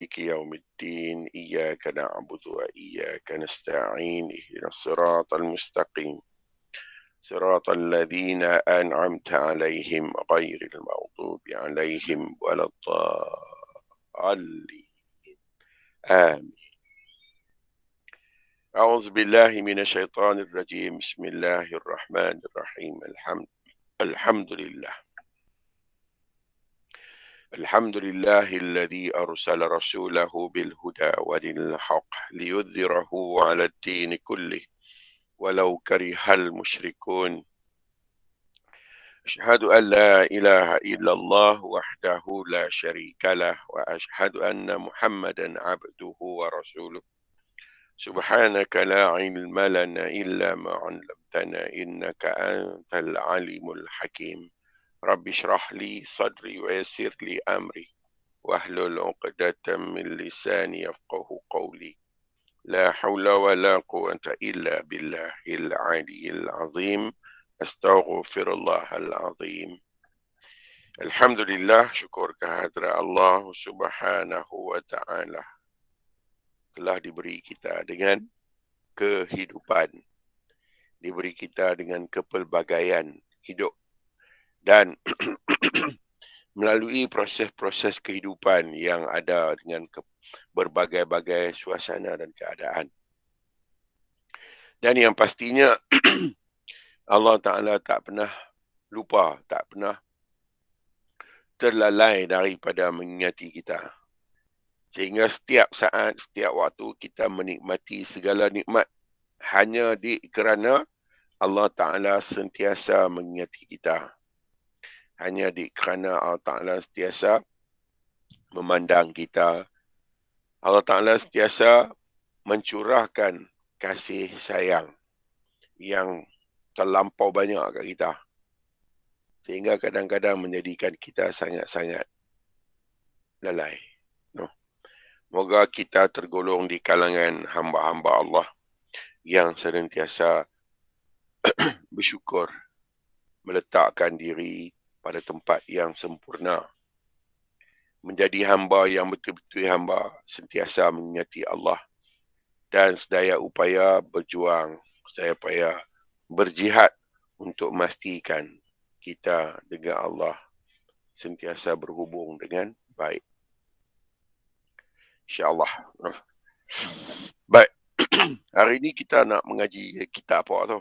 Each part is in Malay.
مالك يوم الدين إياك نعبد وإياك نستعين اهدنا الصراط المستقيم صراط الذين أنعمت عليهم غير المغضوب عليهم ولا الضالين آمين. أعوذ بالله من الشيطان الرجيم. بسم الله الرحمن الرحيم. الحمد لله الحمد لله الذي أرسل رسوله بالهدى ودين الحق ليظهره على الدين كله ولو كره المشركون. أشهد أن لا إله إلا الله وحده لا شريك له وأشهد أن محمدا عبده ورسوله. سبحانك لا علم لنا إلا ما علمتنا إنك أنت العليم الحكيم. رب اشرح لي صدري ويسر لي أمري واحلل عقدة من لساني يفقه قولي. لا حول ولا قوة إلا بالله العلي العظيم. أستغفر الله العظيم. Alhamdulillah, syukur kehadrat Allah Subhanahu wa taala telah diberi kita dengan kehidupan, diberi kita dengan kepelbagaian hidup dan melalui proses-proses kehidupan yang ada dengan berbagai-bagai suasana dan keadaan. Dan yang pastinya Allah Ta'ala tak pernah lupa, tak pernah terlalai daripada mengingati kita. Sehingga setiap saat, setiap waktu kita menikmati segala nikmat hanya kerana Allah Ta'ala sentiasa mengingati kita. Hanya kerana Allah Ta'ala sentiasa memandang kita. Allah Ta'ala sentiasa mencurahkan kasih sayang yang terlampau banyak kat kita. Sehingga kadang-kadang menjadikan kita sangat-sangat lalai. Moga kita tergolong di kalangan hamba-hamba Allah yang senantiasa bersyukur, meletakkan diri pada tempat yang sempurna. Menjadi hamba yang betul-betul hamba, sentiasa mengingati Allah dan sedaya upaya berjuang, sedaya upaya berjihad untuk memastikan kita dengan Allah sentiasa berhubung dengan baik. InsyaAllah. Baik. Hari ini kita nak mengaji kitab apa tu?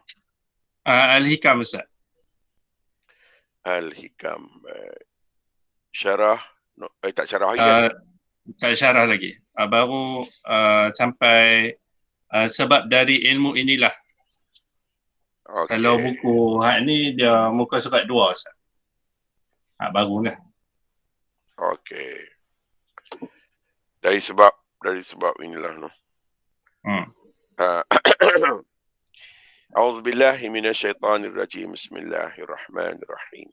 Al-Hikam, Ustaz. Al-Hikam. Syarah. Tak syarah lagi kan? Tak syarah lagi. Baru sampai sebab dari ilmu inilah. Okay. Kalau buku ni dia muka surat 2, Ustaz. Baru lah. Okey. Dari sebab inilah no. A'udzu billahi minasyaitonir rajim. Bismillahirrahmanirrahim.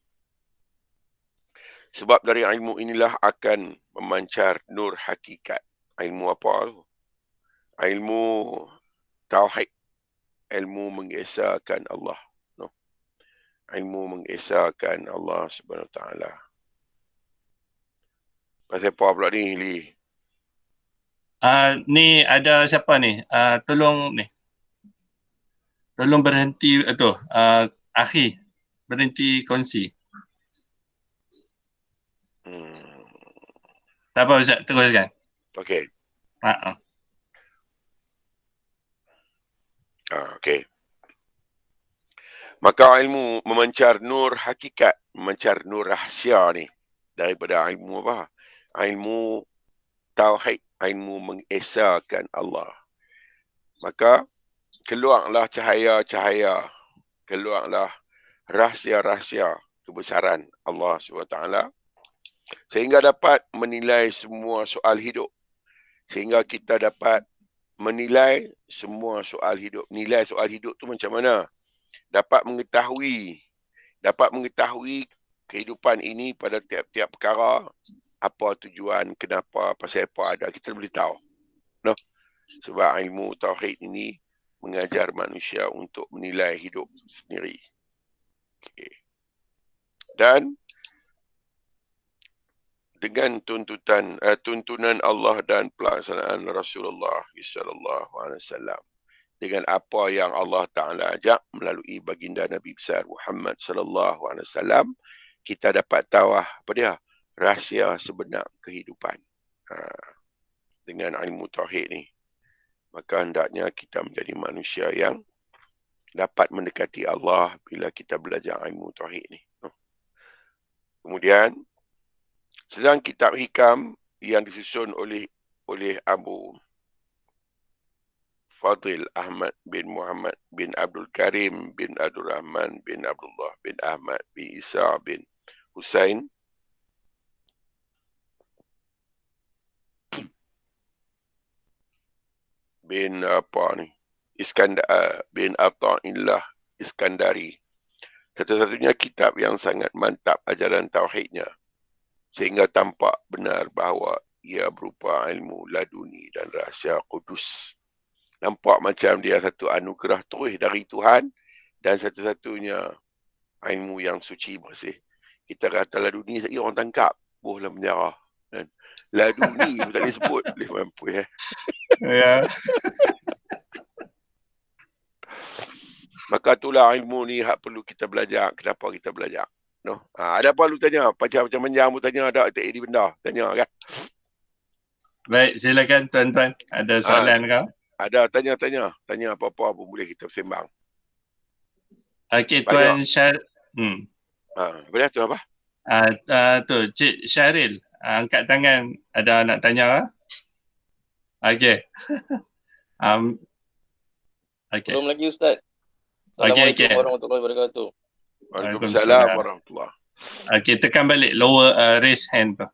Sebab dari ilmu inilah akan memancar nur hakikat. Ilmu apa tu? Ilmu tauhid. Ilmu mengesahkan Allah. No. Ilmu mengesahkan Allah Subhanahu Wa Taala. Pasal apa pula ni, Li? Ni ada siapa ni? Tolong berhenti Akhi, berhenti kongsi. Tak apa, Ustaz, teruskan. Okey. Okey. Maka ilmu memancar nur hakikat, memancar nur rahsia ni daripada ilmu apa? Ilmu tauhid, ilmu mengesahkan Allah. Maka keluarlah cahaya-cahaya, keluarlah rahsia-rahsia kebesaran Allah SWT sehingga dapat menilai semua soal hidup. Sehingga kita dapat menilai semua soal hidup. Nilai soal hidup tu macam mana? Dapat mengetahui kehidupan ini pada tiap-tiap perkara, apa tujuan, kenapa, pasal apa ada, kita boleh tahu. No? Sebab ilmu tauhid ini mengajar manusia untuk menilai hidup sendiri. Okay. Dan dengan tuntunan Allah dan pelaksanaan Rasulullah sallallahu alaihi wasallam, dengan apa yang Allah Taala ajak melalui baginda Nabi besar Muhammad sallallahu alaihi wasallam, kita dapat tahu apa dia rahsia sebenar kehidupan. Dengan ilmu tauhid ni, maka hendaknya kita menjadi manusia yang dapat mendekati Allah bila kita belajar ilmu tauhid ni. Kemudian, sedang kitab hikam yang disusun oleh Abu Fadil Ahmad bin Muhammad bin Abdul Karim bin Abdul Rahman bin Abdullah bin Ahmad bin Isa bin Husain bin Iskandar bin Atha'illah Iskandari. Satu-satunya kitab yang sangat mantap ajaran tauhidnya, sehingga tampak benar bahawa ia berupa ilmu laduni dan rahsia kudus. Nampak macam dia satu anugerah terus dari Tuhan dan satu-satunya ilmu yang suci bersih. Kita kata laduni, sekali orang tangkap, dalam penjara. Laduni pun tak boleh sebut, boleh mampu ya. Ya. Maka itulah ilmu ni hak perlu kita belajar. Kenapa kita belajar? No? Ada apa lu tanya? Macam panjang pun tanya, ada tak ada benda. Tanya kan? Baik, silakan tuan-tuan. Ada soalan kau? Ada, tanya. Tanya apa-apa pun boleh kita sembang. Okey, Tuan Syaril. Boleh tu apa? Tu, Cik Syaril. Angkat tangan. Ada nak tanya? Okey. Okay. Belum lagi Ustaz. Assalamualaikum warahmatullahi wabarakatuh. Waalaikumsalam warahmatullahi. Okey, tekan balik lower raise hand tu.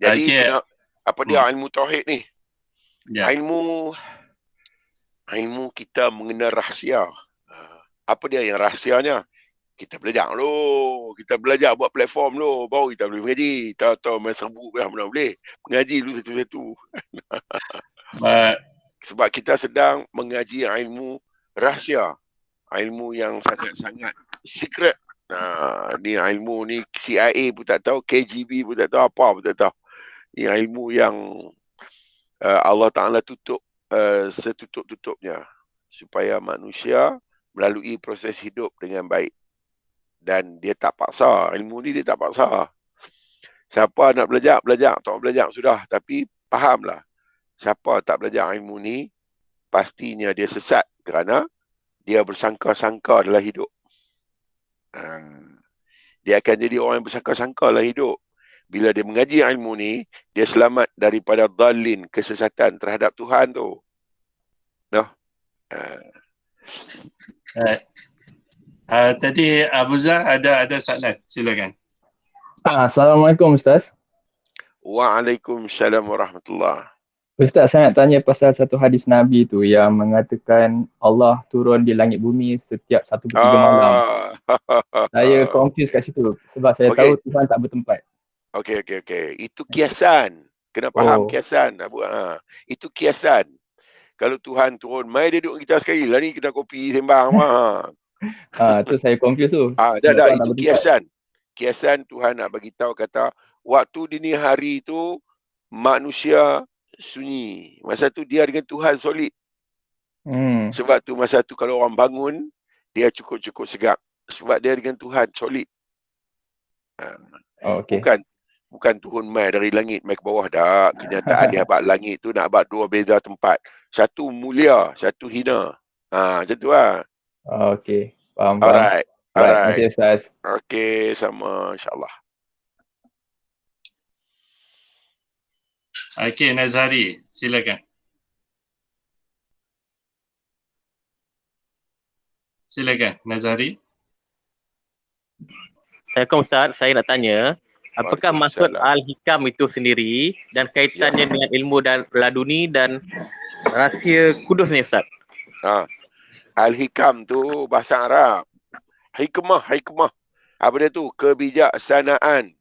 Jadi apa dia ilmu tauhid ni? Ya. Ilmu kita mengenal rahsia. Apa dia yang rahsianya? Kita belajar lo, kita belajar buat platform lo, baru kita boleh mengaji. Tahu-tahu main serbu dah mana boleh. Mengaji dulu satu-satu. Sebab kita sedang mengaji ilmu rahsia. Ilmu yang sangat-sangat secret. Ni ilmu ni CIA pun tak tahu, KGB pun tak tahu, apa pun tak tahu. Ni ilmu yang Allah Ta'ala tutup setutup-tutupnya. Supaya manusia melalui proses hidup dengan baik. Dan dia tak paksa. Ilmu ni dia tak paksa. Siapa nak belajar, belajar. Tak belajar sudah. Tapi fahamlah. Siapa tak belajar ilmu ni, pastinya dia sesat kerana dia bersangka-sangka dalam hidup. Dia akan jadi orang yang bersangka-sangka dalam hidup. Bila dia mengaji ilmu ni, dia selamat daripada dhalin, kesesatan terhadap Tuhan tu. Tadi Abu Zah ada soalan. Silakan. Assalamualaikum Ustaz. Waalaikumsalam warahmatullahi. Ustaz, saya nak tanya pasal satu hadis Nabi tu yang mengatakan Allah turun di langit bumi setiap 1/3 malam. Saya confused kat situ sebab saya tahu Tuhan tak bertempat. Okey. Itu kiasan. Kena faham kiasan. Itu kiasan. Kalau Tuhan turun, mai dia duduk kita sekali lah ni, kita kopi sembang. Tu saya confused tu. Itu kiasan. Kiasan Tuhan nak bagi tahu kata, waktu dini hari tu manusia sunyi. Masa tu dia dengan Tuhan solid. Sebab tu masa tu kalau orang bangun, dia cukup-cukup segak. Sebab dia dengan Tuhan solid. Bukan turun mai dari langit, mai ke bawah dah. Kenyataan dia abad langit tu nak abad dua beza tempat. Satu mulia, satu hina. Macam tu lah. Okey, faham. Alright. Terima kasih Ustaz. Okey, sama insyaAllah. Okey, Nazari, silakan. Silakan, Nazari. Assalamualaikum Ustaz, saya nak tanya, apakah maksud Al-Hikam itu sendiri dan kaitannya dengan ilmu dan laduni dan rahsia kudus ni Ustaz? Al-Hikam tu bahasa Arab. Hikmah. Apa dia tu? Kebijaksanaan.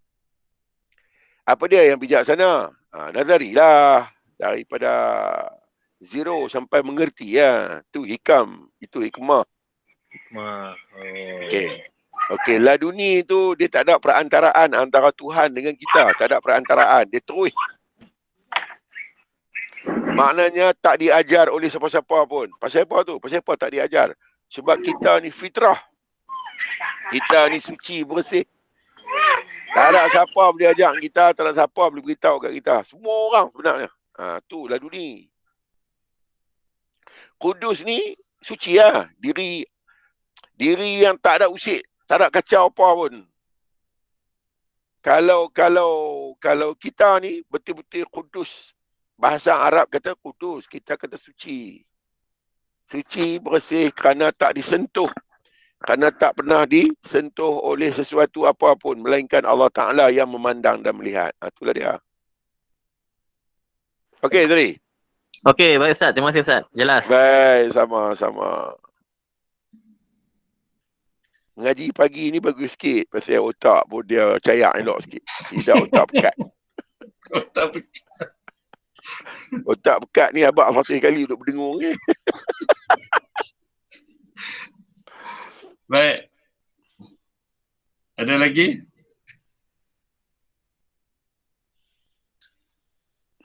Apa dia yang bijaksana? Nazari lah. Daripada zero sampai mengerti ya. Tu hikam. Itu hikmah. Hikmah. Okey. Okey, laduni tu dia tak ada perantaraan antara Tuhan dengan kita. Tak ada perantaraan. Dia terus. Maknanya tak diajar oleh siapa-siapa pun. Pasal apa tu? Pasal apa tak diajar? Sebab kita ni fitrah. Kita ni suci, bersih. Tak ada siapa boleh ajar kita, tak ada siapa boleh beritahu kat kita. Semua orang sebenarnya. Tu laduni. Kudus ni suci lah. Diri yang tak ada usik, tak ada kacau apa pun. Kalau kita ni betul-betul kudus. Bahasa Arab kata kudus, kita kata suci. Suci, bersih kerana tak disentuh. Kerana tak pernah disentuh oleh sesuatu apapun, melainkan Allah Ta'ala yang memandang dan melihat. Itulah dia. Okey, Zari. Okey, baik Ustaz. Terima kasih Ustaz. Jelas. Baik, sama-sama. Ngaji pagi ni bagus sikit. Pasal otak pun dia cayak elok sikit. Tidak otak pekat. Otak pekat ni abang fasih kali duduk berdengung ni. Baik. Ada lagi?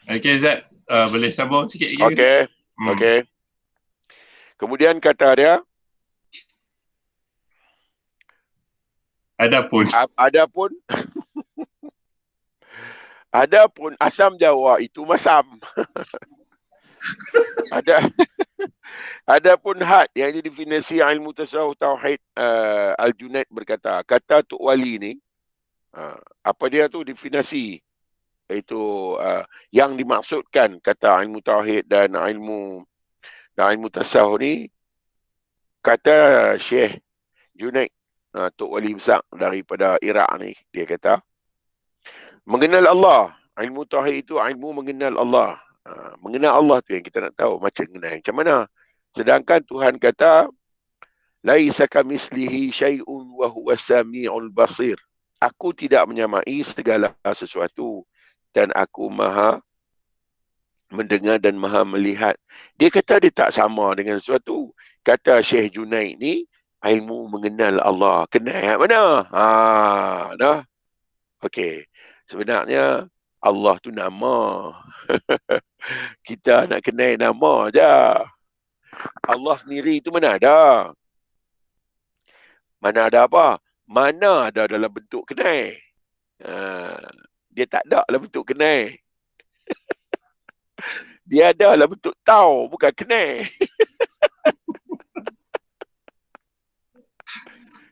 Okey Zat, boleh sambung sikit lagi? Okey. Okey. Kemudian kata dia, Adapun asam Jawa itu masam. Adapun had yang definisi ilmu tasawuf tauhid, Al-Junaid berkata, kata Tok Wali ni, apa dia tu definisi? Itu yang dimaksudkan kata ilmu tauhid dan ilmu tasawuf ni, kata Syekh Junaid, Tok Wali besar daripada Iraq ni, dia kata, mengenal Allah. Ilmu tauhid itu ilmu mengenal Allah. Mengenal Allah tu yang kita nak tahu. Macam mana? Sedangkan Tuhan kata, laisa kamislihi syai'un wa huwa sami'ul basir. Aku tidak menyamai segala sesuatu dan aku maha mendengar dan maha melihat. Dia kata dia tak sama dengan sesuatu. Kata Syekh Junaid ni, ilmu mengenal Allah. Kenal mana? Dah. Okey. Sebenarnya Allah tu nama. Kita nak kenal nama je. Allah sendiri tu mana ada? Mana ada apa? Mana ada dalam bentuk kenal? Dia tak ada dalam bentuk kenal. Dia ada dalam bentuk tahu, bukan kenal.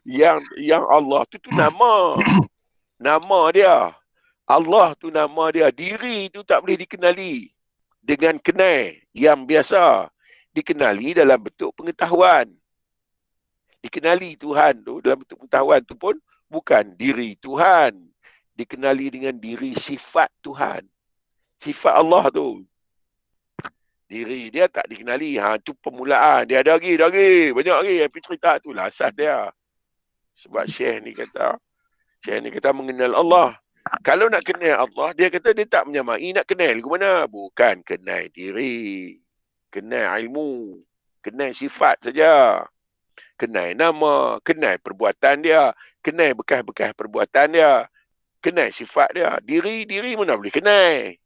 Yang Allah tu nama. Nama dia. Allah tu nama dia. Diri tu tak boleh dikenali dengan kenal yang biasa. Dikenali dalam bentuk pengetahuan. Dikenali Tuhan tu dalam bentuk pengetahuan tu pun bukan diri Tuhan. Dikenali dengan diri sifat Tuhan. Sifat Allah tu. Diri dia tak dikenali. Tu permulaan. Dia ada lagi. Banyak lagi. Tapi cerita tu lah asas dia. Sebab Syekh ni kata mengenal Allah. Kalau nak kenal Allah, dia kata dia tak menyamai nak kenal ke mana. Bukan kenal diri. Kenal ilmu. Kenal sifat saja. Kenal nama. Kenal perbuatan dia. Kenal bekas-bekas perbuatan dia. Kenal sifat dia. Diri mana boleh kenal.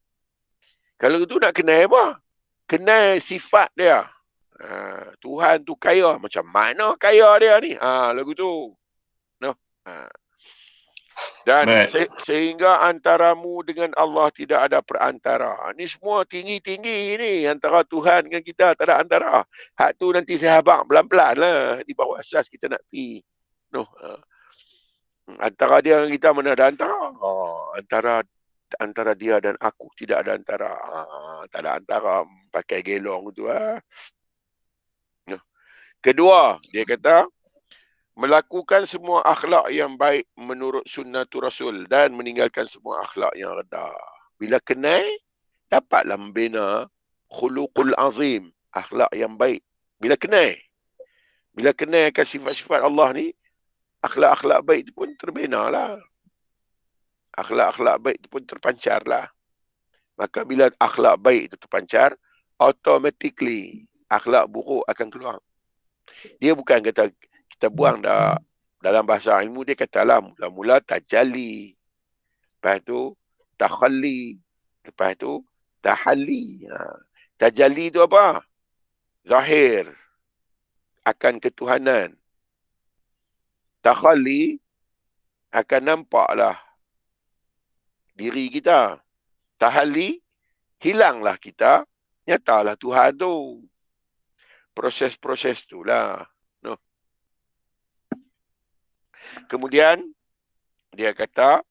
Kalau tu nak kenal apa? Kenal sifat dia. Tuhan tu kaya. Macam mana kaya dia ni? Lagu tu. No? Dan sehingga antaramu dengan Allah tidak ada perantara. Ni semua tinggi-tinggi ni. Antara Tuhan dengan kita tak ada antara. Hak tu nanti saya abang pelan-pelan lah. Di bawah asas kita nak pergi. No. Antara dia dengan kita mana ada antara? Antara dia dan aku tidak ada antara. Tak ada antara. Pakai gelong tu. No. Kedua, dia kata, melakukan semua akhlak yang baik menurut sunnatul Rasul dan meninggalkan semua akhlak yang rendah. Bila kenal, dapatlah membina khuluqul azim, akhlak yang baik. Bila kenalkan sifat-sifat Allah ni, akhlak-akhlak baik itu pun terbina lah. Akhlak-akhlak baik itu pun terpancar lah. Maka bila akhlak baik itu terpancar, automatically akhlak buruk akan keluar. Dia bukan kata kita buang dah Dalam bahasa ilmu dia katalah mula-mula tajalli. Lepas tu takhalli. Lepas tu tahalli. Tajalli tu apa? Zahir akan ketuhanan. Takhalli akan nampaklah diri kita. Tahalli, hilanglah kita, nyatalah Tuhan tu. Proses-proses tu lah. No. Kemudian, dia kata,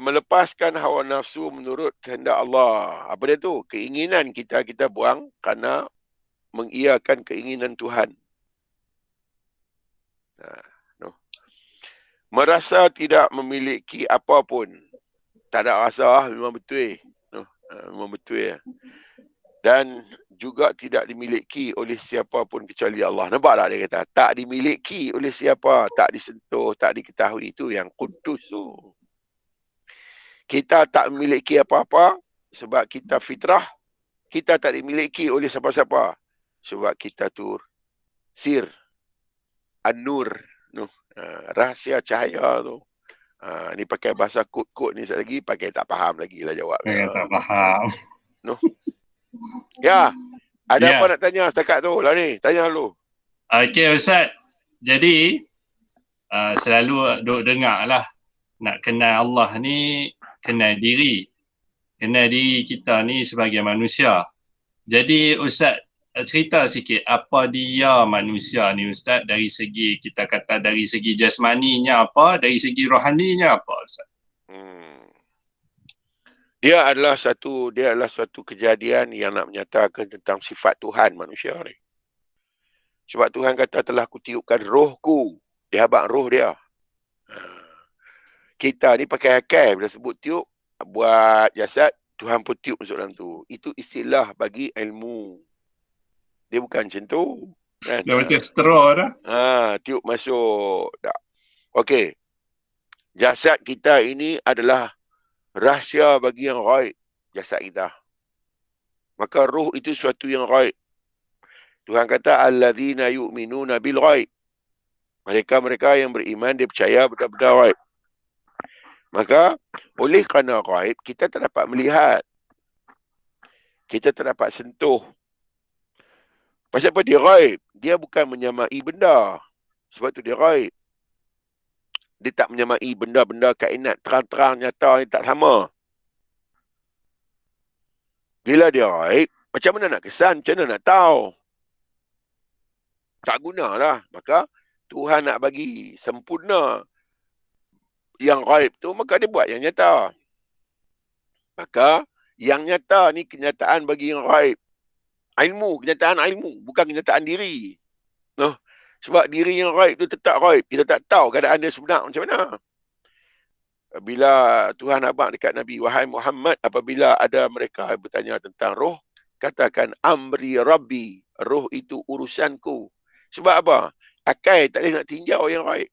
melepaskan hawa nafsu menurut kehendak Allah. Apa dia tu? Keinginan kita buang kerana mengiyakan keinginan Tuhan. No. Merasa tidak memiliki apa pun. Tak ada rasa, memang betul. No. Memang betul. Dan juga tidak dimiliki oleh siapa pun kecuali Allah. Nampak tak dia kata? Tak dimiliki oleh siapa, tak disentuh, tak diketahui. Itu yang kudus tu. Kita tak memiliki apa-apa sebab kita fitrah. Kita tak dimiliki oleh siapa-siapa sebab kita tur sir an-nur, no. Rahsia cahaya tu. Ni pakai bahasa kod-kod ni sekali lagi, pakai tak faham lagi lah jawab. Tak faham. No. Ya, ada apa nak tanya setakat tu lah ni? Tanya dulu. Okey Ustaz. Jadi selalu duk dengar lah, nak kenal Allah ni kenal diri. Kenal diri kita ni sebagai manusia. Jadi Ustaz cerita sikit apa dia manusia ni Ustaz, dari segi kita kata dari segi jasmaninya apa, dari segi rohaninya apa Ustaz? Dia adalah suatu kejadian yang nak menyatakan tentang sifat Tuhan manusia ni. Sebab Tuhan kata telah kutiupkan rohku. Dia habaq roh dia. Kita ni pakai akal bila sebut tiup, buat jasad, Tuhan pun tiup masuk dalam tu. Itu istilah bagi ilmu. Dia bukan macam tu. Kan? Dah macam straw dah. Tiup masuk. Tak. Okey. Jasad kita ini adalah rahsia bagi yang ghaib, jasad kita. Maka roh itu sesuatu yang ghaib. Tuhan kata alladzina yu'minuna bil ghaib. Mereka yang beriman, dia percaya benda-benda ghaib. Maka oleh kerana ghaib, kita tak dapat melihat. Kita tak dapat sentuh. Pasal apa dia ghaib? Dia bukan menyamai benda. Sebab tu dia ghaib. Dia tak menyamai benda-benda kainat terang-terang nyata ni, tak sama. Bila dia ghaib, macam mana nak kesan? Macam mana nak tahu? Tak gunalah. Maka Tuhan nak bagi sempurna yang ghaib tu, maka dia buat yang nyata. Maka yang nyata ni kenyataan bagi yang ghaib. Ilmu, kenyataan ilmu, bukan kenyataan diri. No. Sebab diri yang ghaib tu tetap ghaib. Kita tak tahu keadaan dia sebenar macam mana. Bila Tuhan abang dekat Nabi, wahai Muhammad, apabila ada mereka bertanya tentang roh, katakan amri rabbi, roh itu urusanku. Sebab apa? Akal tak boleh nak tinjau yang ghaib.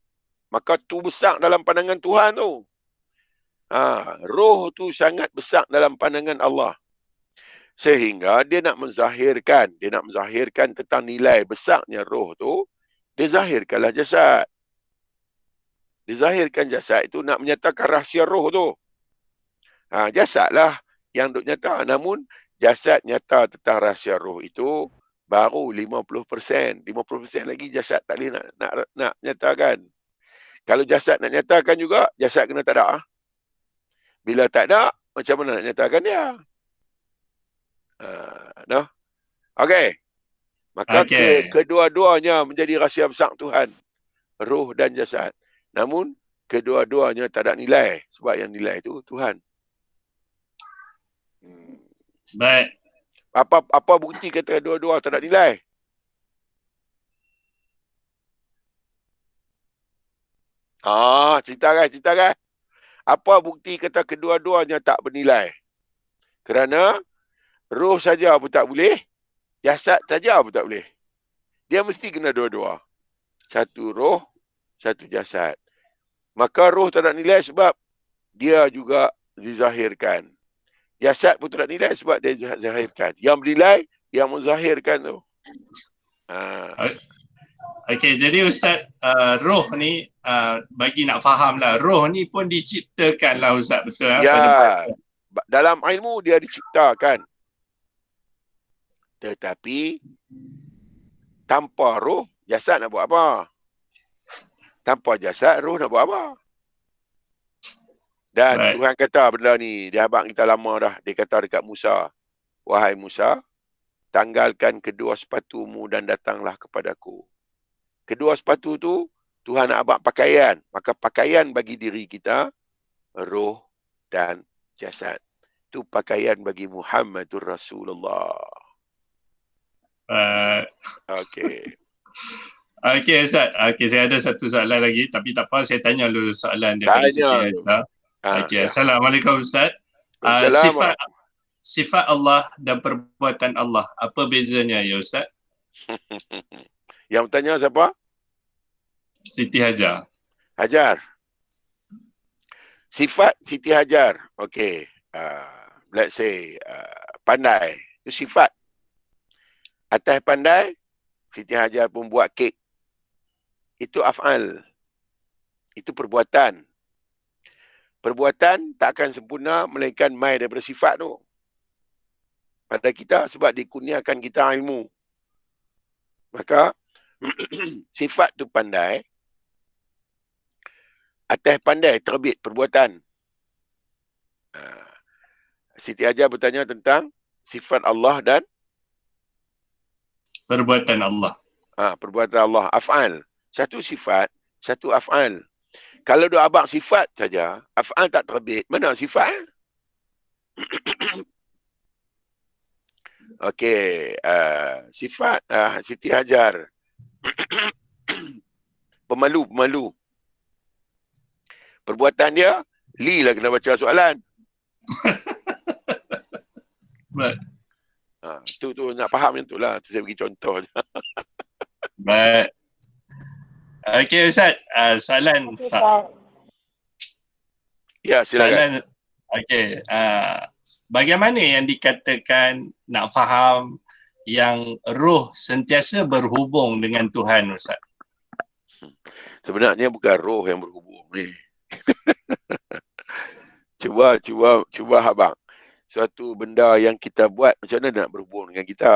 Maka tu besar dalam pandangan Tuhan tu. Roh tu sangat besar dalam pandangan Allah. Sehingga dia nak menzahirkan tentang nilai besarnya roh tu. Dia zahirkanlah jasad. Dia zahirkan jasad itu nak menyatakan rahsia roh tu. Jasadlah yang duk nyata. Namun jasad nyata tentang rahsia roh itu baru 50%. 50% lagi jasad tak boleh nak nyatakan. Kalau jasad nak nyatakan juga, jasad kena tak ada. Bila tak ada, macam mana nak nyatakan dia? No? Okey. Maka kedua-duanya menjadi rahsia besar Tuhan. Roh dan jasad. Namun, kedua-duanya tak ada nilai. Sebab yang nilai itu Tuhan. Baik. Apa bukti kata dua-dua tak ada nilai? Cerita kan? Apa bukti kata kedua-duanya tak bernilai? Kerana roh saja pun tak boleh, jasad saja pun tak boleh. Dia mesti kena dua-dua. Satu roh, satu jasad. Maka roh tak ada nilai sebab dia juga dizahirkan. Jasad pun tak ada nilai sebab dia dizahirkan. Yang bernilai, yang menzahirkan tu. Ha. Okey, jadi Ustaz, roh ni bagi nak faham lah, roh ni pun diciptakan lah Ustaz, betul Ya, dalam ilmu dia diciptakan. Tetapi tanpa roh, jasad nak buat apa? Tanpa jasad, roh nak buat apa? Dan Right. Tuhan kata benda ni, dia abang kita lama dah. Dia kata dekat Musa, wahai Musa, tanggalkan kedua sepatumu dan datanglah kepadaku. Kedua sepatu tu, Tuhan nak abang pakaian. Maka pakaian bagi diri kita, roh dan jasad. Itu pakaian bagi Muhammadur Rasulullah. Okey. Okey Ustaz, okey saya ada satu soalan lagi tapi tak apa, saya tanya dulu soalan daripada Siti Hajar. Okey, Assalamualaikum Ustaz. Sifat Allah dan perbuatan Allah, apa bezanya ya Ustaz? Yang bertanya siapa? Siti Hajar. Hajar. Sifat Siti Hajar. Okey. Let's say pandai. Itu sifat. Atas pandai, Siti Hajar pun buat kek. Itu af'al. Itu perbuatan. Perbuatan tak akan sempurna melainkan mai daripada sifat tu. Pada kita sebab dikurniakan kita ilmu. Maka sifat tu pandai. Atas pandai terbit perbuatan. Siti Hajar bertanya tentang sifat Allah dan perbuatan Allah. Perbuatan Allah, af'al. Satu sifat, satu af'al. Kalau dua abang sifat saja, af'al tak terbit, mana sifat? Okey, sifat Siti Hajar. Pemalu. Perbuatan dia, Li lah kena baca soalan. Baik. Tu nak faham yang tu lah. Saya bagi contoh. Baik. Okey Ustaz, soalan. Ya, silakan. Soalan, okey. Bagaimana yang dikatakan nak faham yang roh sentiasa berhubung dengan Tuhan Ustaz? Sebenarnya bukan roh yang berhubung ni. Cuba abang. Suatu benda yang kita buat, macam mana nak berhubung dengan kita?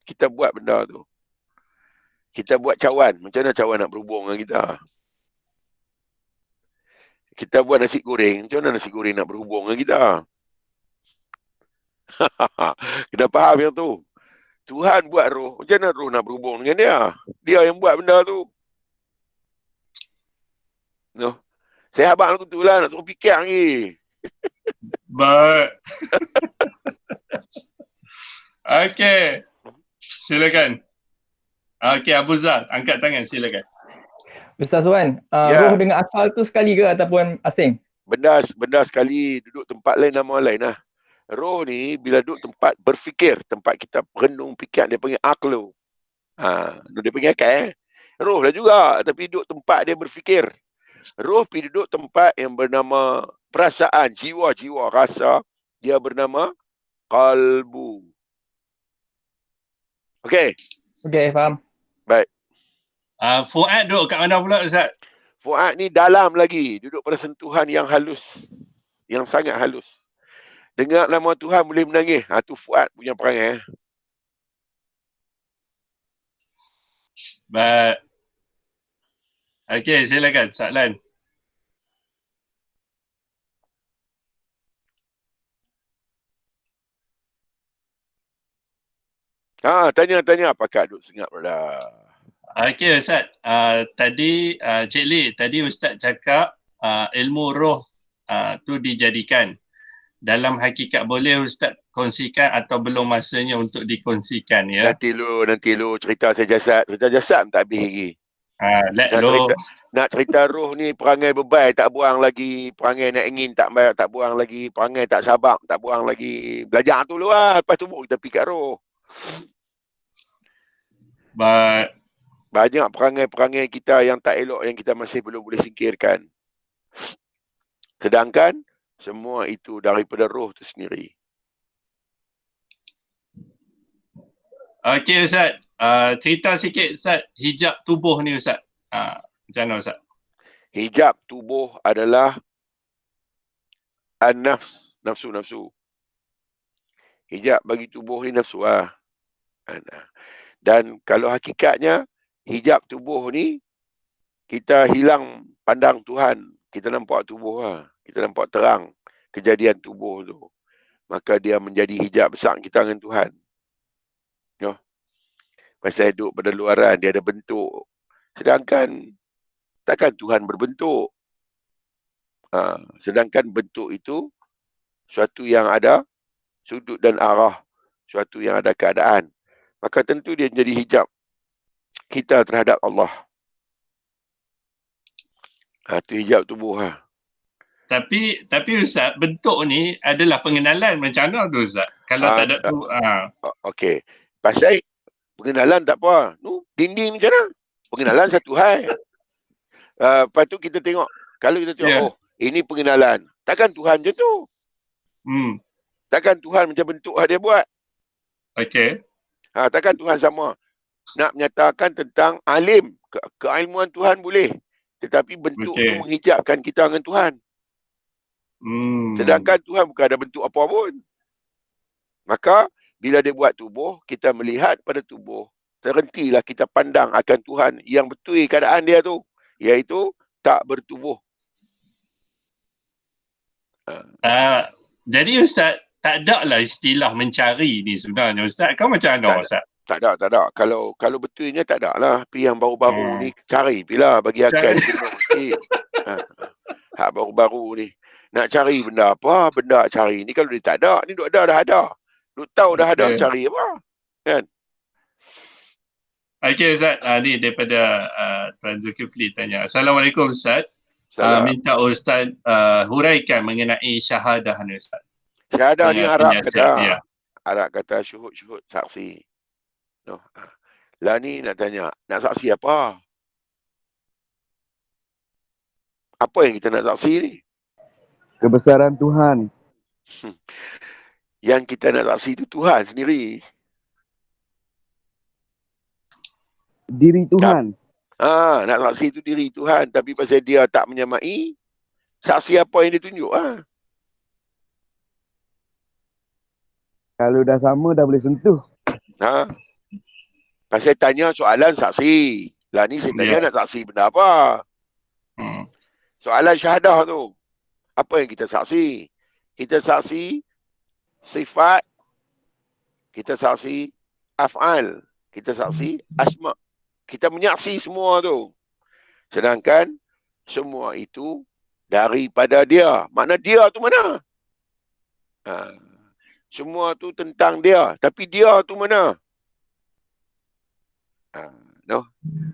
Kita buat benda tu. Kita buat cawan, macam mana cawan nak berhubung dengan kita? Kita buat nasi goreng, macam mana nasi goreng nak berhubung dengan kita? Kena faham yang tu. Tuhan buat roh, macam mana roh nak berhubung dengan dia? Dia yang buat benda tu. No. Saya abang tu lah, nak suruh fikir lagi. Baik. Okey. Silakan. Okey, Abu Zah, angkat tangan, silakan. Ustaz Wan, roh dengan akal tu sekali ke ataupun asing? Benda sekali, duduk tempat lain, nama lain lah. Roh ni bila duduk tempat berfikir, tempat kita renung fikiran, dia panggil aklu. Dia panggil akal. Roh lah juga, tapi duduk tempat dia berfikir. Roh pergi duduk tempat yang bernama perasaan, jiwa rasa, dia bernama qalbu. Okey. Okey, faham. Baik. Fuad duduk kat mana pula Ustaz? Fuad ni dalam lagi, duduk pada sentuhan yang halus, yang sangat halus. Dengar nama Tuhan boleh menangis. Tu Fuad punya perangai. Baik. Okey, silakan soalan. Tanya apakah duduk sengat pula. Okey Ustaz, tadi Cik Lee, tadi Ustaz cakap ilmu roh tu dijadikan. Dalam hakikat boleh Ustaz kongsikan atau belum masanya untuk dikongsikan ya? Nanti lu cerita saya jasad. Cerita jasad tak habis lagi. Nak cerita roh ni perangai bebai tak buang lagi, perangai nak ingin tak buang lagi, perangai tak sabar tak buang lagi. Belajar tu dulu lah, lepas tu kita pergi kat roh. Baik. Banyak perangai-perangai kita yang tak elok yang kita masih belum boleh singkirkan. Sedangkan semua itu daripada roh tu sendiri. Okey Ustaz, cerita sikit Ustaz hijab tubuh ni Ustaz. Macam mana Ustaz? Hijab tubuh adalah an-nafs, nafsu. Hijab bagi tubuh ni nafsu lah. Dan kalau hakikatnya hijab tubuh ni kita hilang pandang Tuhan, kita nampak tubuh lah, kita nampak terang kejadian tubuh tu, maka dia menjadi hijab besar kita dengan Tuhan. Pasal duduk pada luaran, dia ada bentuk. Sedangkan takkan Tuhan berbentuk. Sedangkan bentuk itu suatu yang ada sudut dan arah, suatu yang ada keadaan. Maka tentu dia menjadi hijab kita terhadap Allah. Itu hijab tubuh lah. Tapi Ustaz, bentuk ni adalah pengenalan macam mana tu Ustaz? Kalau tak ada tu, Okey. Pasal pengenalan tak apa. Dinding macam mana? Pengenalan satu hal. Lepas tu kita tengok. Kalau kita tengok, ini pengenalan. Takkan Tuhan macam tu. Takkan Tuhan macam bentuk dia buat. Okey. Takkan Tuhan sama. Nak menyatakan tentang alim. Keilmuan Tuhan boleh. Tetapi bentuk tu menghijabkan kita dengan Tuhan. Sedangkan Tuhan bukan ada bentuk apa pun. Maka bila dia buat tubuh, kita melihat pada tubuh, terhentilah kita pandang akan Tuhan yang betul keadaan dia tu, iaitu tak bertubuh. Jadi Ustaz, tak ada lah istilah mencari ni sebenarnya Ustaz. Kau macam mana Ustaz? Tak ada. Kalau betulnya tak ada lah. Tapi yang baru-baru ni cari pilah bagi akal sikit. Hak baru-baru ni. Nak cari benda apa? Benda cari ni kalau dia tak ada, ni duk ada dah ada. Duk tahu dah ada cari apa. Kan? Okey Ustaz, ni daripada Tuan Zulkifli tanya. Assalamualaikum Ustaz. Minta Ustaz huraikan mengenai syahadah ni Ustaz. Syahadah ni Arab kata. Arab kata syuhud saksi. Lah ni nak tanya, nak saksi apa? Apa yang kita nak saksi ni? Kebesaran Tuhan. Yang kita nak saksi itu Tuhan sendiri. Diri Tuhan. Nak saksi itu diri Tuhan. Tapi pasal dia tak menyamai, saksi apa yang ditunjuk? Kalau dah sama, dah boleh sentuh. Pasal tanya soalan saksi. Lah ni saya tanya nak saksi benda apa? Soalan syahadah tu. Apa yang kita saksi? Kita saksi sifat. Kita saksi af'al. Kita saksi asma'. Kita menyaksi semua tu. Sedangkan semua itu daripada dia. Makna dia tu mana? Semua tu tentang dia. Tapi dia tu mana?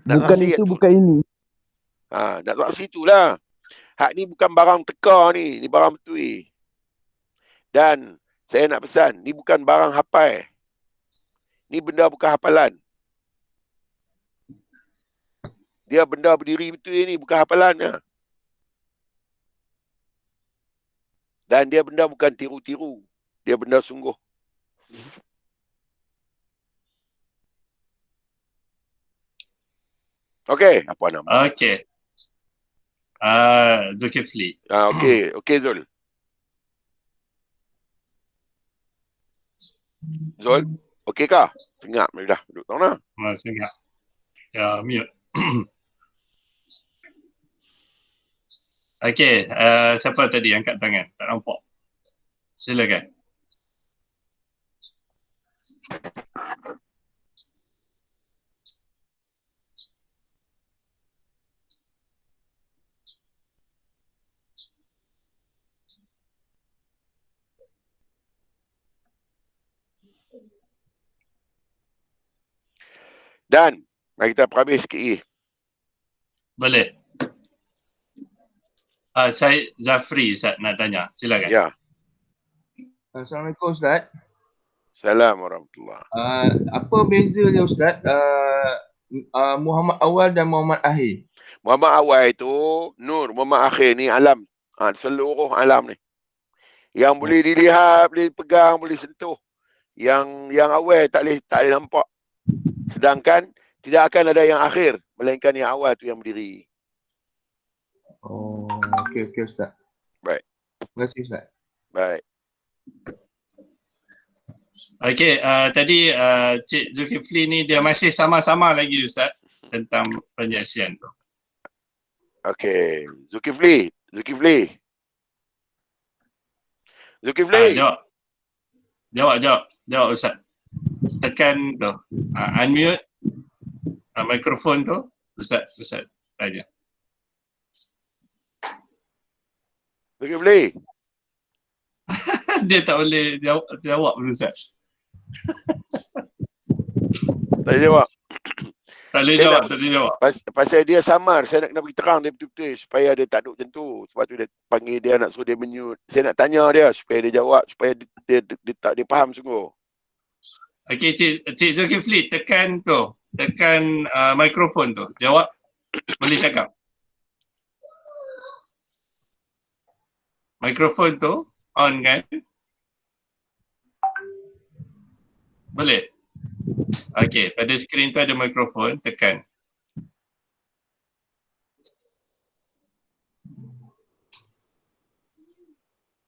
Bukan itu, bukan ini. Nak saksi itulah. Hak ni bukan barang teka ni. Ni barang betul. Dan saya nak pesan, ni bukan barang hafal. Ni benda bukan hafalan. Dia benda berdiri betul ni, bukan hafalannya. Dan dia benda bukan tiru-tiru. Dia benda sungguh. Okey, apa nama? Okey. Zulkifli. Okey Zul. Zul, okey kah? Sengak dah duduk sana. Sengak. Ya, mute. Okey, siapa tadi angkat tangan? Tak nampak. Silakan. Dan mari kita perhabis sikit. Boleh. Saya Zafri Ustaz nak tanya. Silakan. Ya. Assalamualaikum Ustaz. Assalamualaikum warahmatullahi. Apa bezanya Ustaz Muhammad awal dan Muhammad akhir? Muhammad awal itu nur, Muhammad akhir ni alam. Seluruh alam ni. Yang boleh dilihat, boleh pegang, boleh sentuh. Yang awal tak boleh nampak. Sedangkan tidak akan ada yang akhir, melainkan yang awal tu yang berdiri. Oh, okey Ustaz. Baik. Terima kasih Ustaz. Baik. Okey, tadi Cik Zulkifli ni dia masih sama-sama lagi Ustaz tentang penyaksian tu. Okey. Zulkifli. Jawab Ustaz. Tekan tu. Unmute mikrofon tu. Ustaz tanya. Zulkifli. Dia tak boleh jawab dulu Ustaz. Tak jawab. Tak boleh Saya jawab. Pasal dia samar, saya nak kena bagi terang dia betul-betul supaya dia tak duduk macam tu. Sebab tu dia panggil dia, nak suruh dia mute. Saya nak tanya dia supaya dia jawab, supaya dia faham sungguh. Okey, Cik Zulkifli, tekan mikrofon tu. Jawab. Boleh cakap. Mikrofon tu on kan? Boleh? Okey, pada skrin tu ada mikrofon, tekan.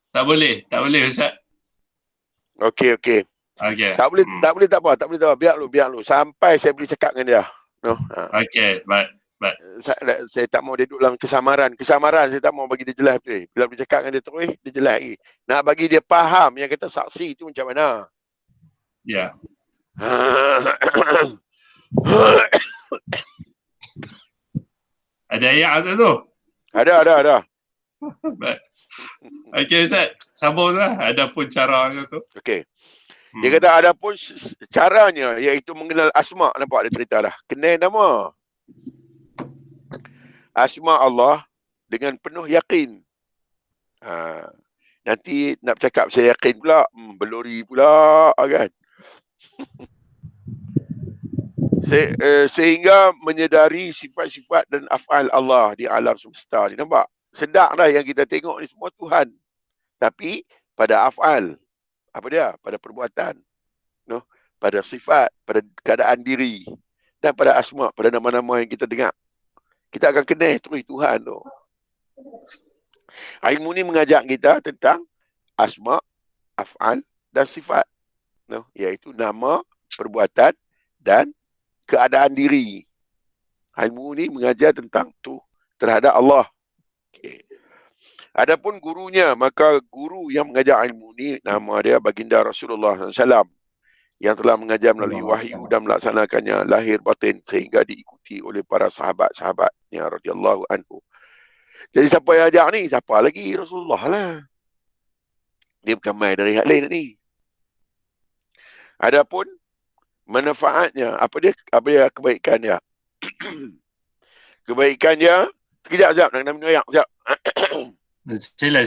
Tak boleh Ustaz. Okey. Okey. Tak boleh tak apa. Biar lu. Sampai saya boleh cakap dengan dia. No. Okey, baik. Saya tak mau dia duduk dalam kesamaran. Saya tak mau bagi dia jelas betul. Bila dia cakap dengan dia terus, dia jelas lagi. Nak bagi dia faham yang kata saksi tu macam mana. Ya. Ada ayat tu? Ada. Baik. Okey Ustaz, sambunglah. Adapun caranya tu. Okey. Dia kata ada pun caranya, iaitu mengenal asma'. Nampak dia cerita dah. Kenal nama asma' Allah dengan penuh yakin. Nanti nak bercakap saya yakin pula, belori pula kan. Sehingga menyedari sifat-sifat dan af'al Allah di alam semesta ni. Nampak? Sedap dah yang kita tengok ni semua Tuhan. Tapi pada af'al. Apa dia? Pada perbuatan. No? Pada sifat, pada keadaan diri. Dan pada asma', pada nama-nama yang kita dengar. Kita akan kenal terus Tuhan tu. Ilmu ni mengajak kita tentang asma', af'al dan sifat. No? Iaitu nama, perbuatan dan keadaan diri. Ilmu ni mengajar tentang tu terhadap Allah. Okay. Adapun gurunya, maka guru yang mengajar ilmu ni nama dia baginda Rasulullah SAW yang telah mengajar melalui wahyu dan melaksanakannya lahir batin sehingga diikuti oleh para sahabat-sahabatnya radhiyallahu anhu. Jadi siapa yang ajar ni? Siapa lagi? Rasulullah lah. Dia bukan main dari hak lain ni. Adapun manfaatnya, apa dia kebaikan dia? Kebaikan dia, sekejap, nak minum air, sekejap. Sila.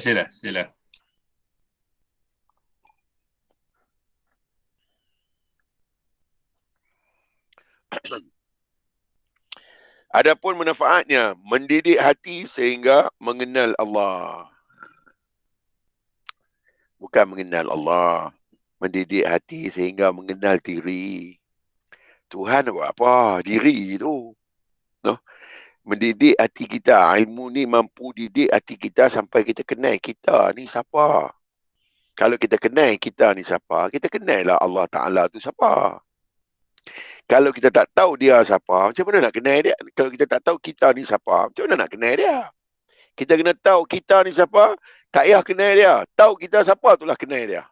Adapun manfaatnya, mendidik hati sehingga mengenal Allah. Bukan mengenal Allah, mendidik hati sehingga mengenal diri. Tuhan buat apa? Diri tu. No? Mendidik hati kita. Ilmu ni mampu didik hati kita sampai kita kenal kita ni siapa. Kalau kita kenal kita ni siapa, kita kenal lah Allah Ta'ala tu siapa. Kalau kita tak tahu dia siapa, macam mana nak kenal dia? Kalau kita tak tahu kita ni siapa, macam mana nak kenal dia? Kita kena tahu kita ni siapa, tak payah kenal dia. Tahu kita siapa, itulah kenal dia.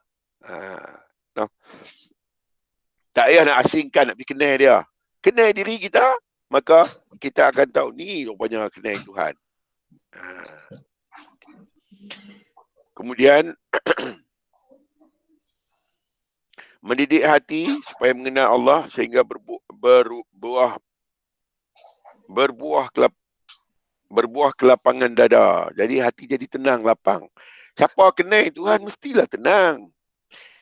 No? Tak payah nak asingkan, nak pergi kenal dia. Kenal diri kita, maka kita akan tahu, ni rupanya kenal Tuhan. Kemudian, mendidik hati supaya mengenal Allah sehingga berbuah kelapangan dada. Jadi hati jadi tenang, lapang. Siapa kenal Tuhan mestilah tenang.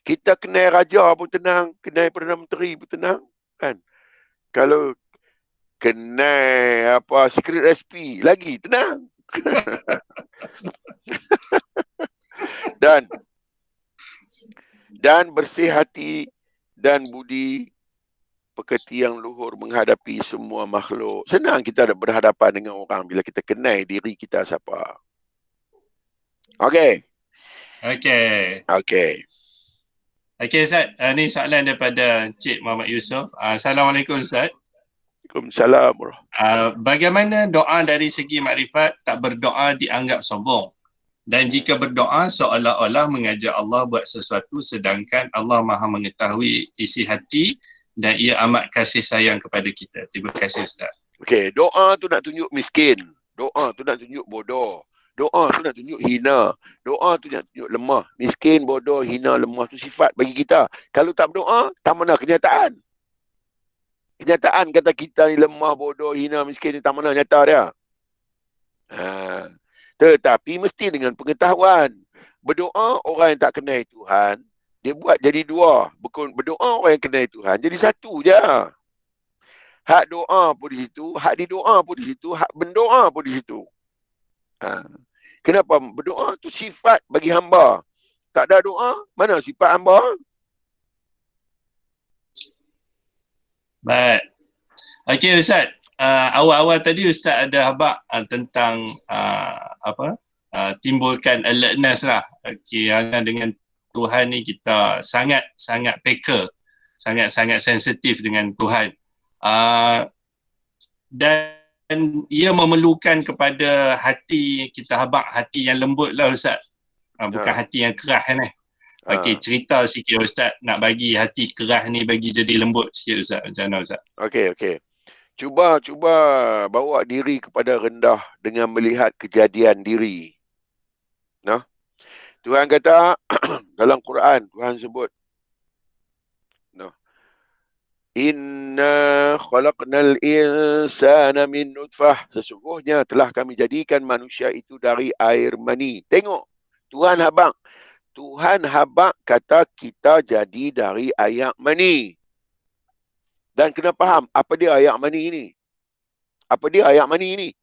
Kita kenal raja pun tenang, kenal Perdana Menteri pun tenang, kan? Kalau kenal secret recipe lagi tenang. dan bersih hati dan budi pekerti yang luhur menghadapi semua makhluk. Senang kita berhadapan dengan orang bila kita kenal diri kita siapa. Okey. Okey Ustaz, ni soalan daripada Cik Muhammad Yusof. Assalamualaikum Ustaz. Waalaikumsalam. Bagaimana doa dari segi makrifat tak berdoa dianggap sombong? Dan jika berdoa seolah-olah mengajak Allah buat sesuatu sedangkan Allah Maha mengetahui isi hati dan ia amat kasih sayang kepada kita. Terima kasih Ustaz. Okey, doa tu nak tunjuk miskin. Doa tu nak tunjuk bodoh. Doa tu nak tunjuk hina. Doa tu nak tunjuk lemah. Miskin, bodoh, hina, lemah tu sifat bagi kita. Kalau tak berdoa, tak mana kenyataan. Kenyataan kata kita ni lemah, bodoh, hina, miskin ni tak mana nyata dia. Tetapi mesti dengan pengetahuan. Berdoa orang yang tak kenal Tuhan, dia buat jadi dua. Berdoa orang yang kenal Tuhan, jadi satu je. Hak doa pun di situ, hak didoa pun di situ, hak berdoa pun di situ. Kenapa? Berdoa tu sifat bagi hamba. Tak ada doa, mana sifat hamba? Baik. Okey Ustaz, awal-awal tadi Ustaz ada habaq tentang timbulkan alertness lah. Kerana dengan Tuhan ni kita sangat peka, sangat sensitif dengan Tuhan. Dan ia memerlukan kepada hati kita habaq, hati yang lembut lah Ustaz. Bukan hati yang keras ni. Okey, cerita sikit Ustaz, nak bagi hati keras ni bagi jadi lembut sikit Ustaz. Macam mana Ustaz? Okey. Cuba bawa diri kepada rendah dengan melihat kejadian diri. Nah. Tuhan kata dalam Quran, Tuhan sebut, nah, Inna khalaqnal insana min nutfah. Sesungguhnya telah kami jadikan manusia itu dari air mani. Tengok, Tuhan habaq kata kita jadi dari air mani. Dan kena faham apa dia air mani ini. Apa dia air mani ini?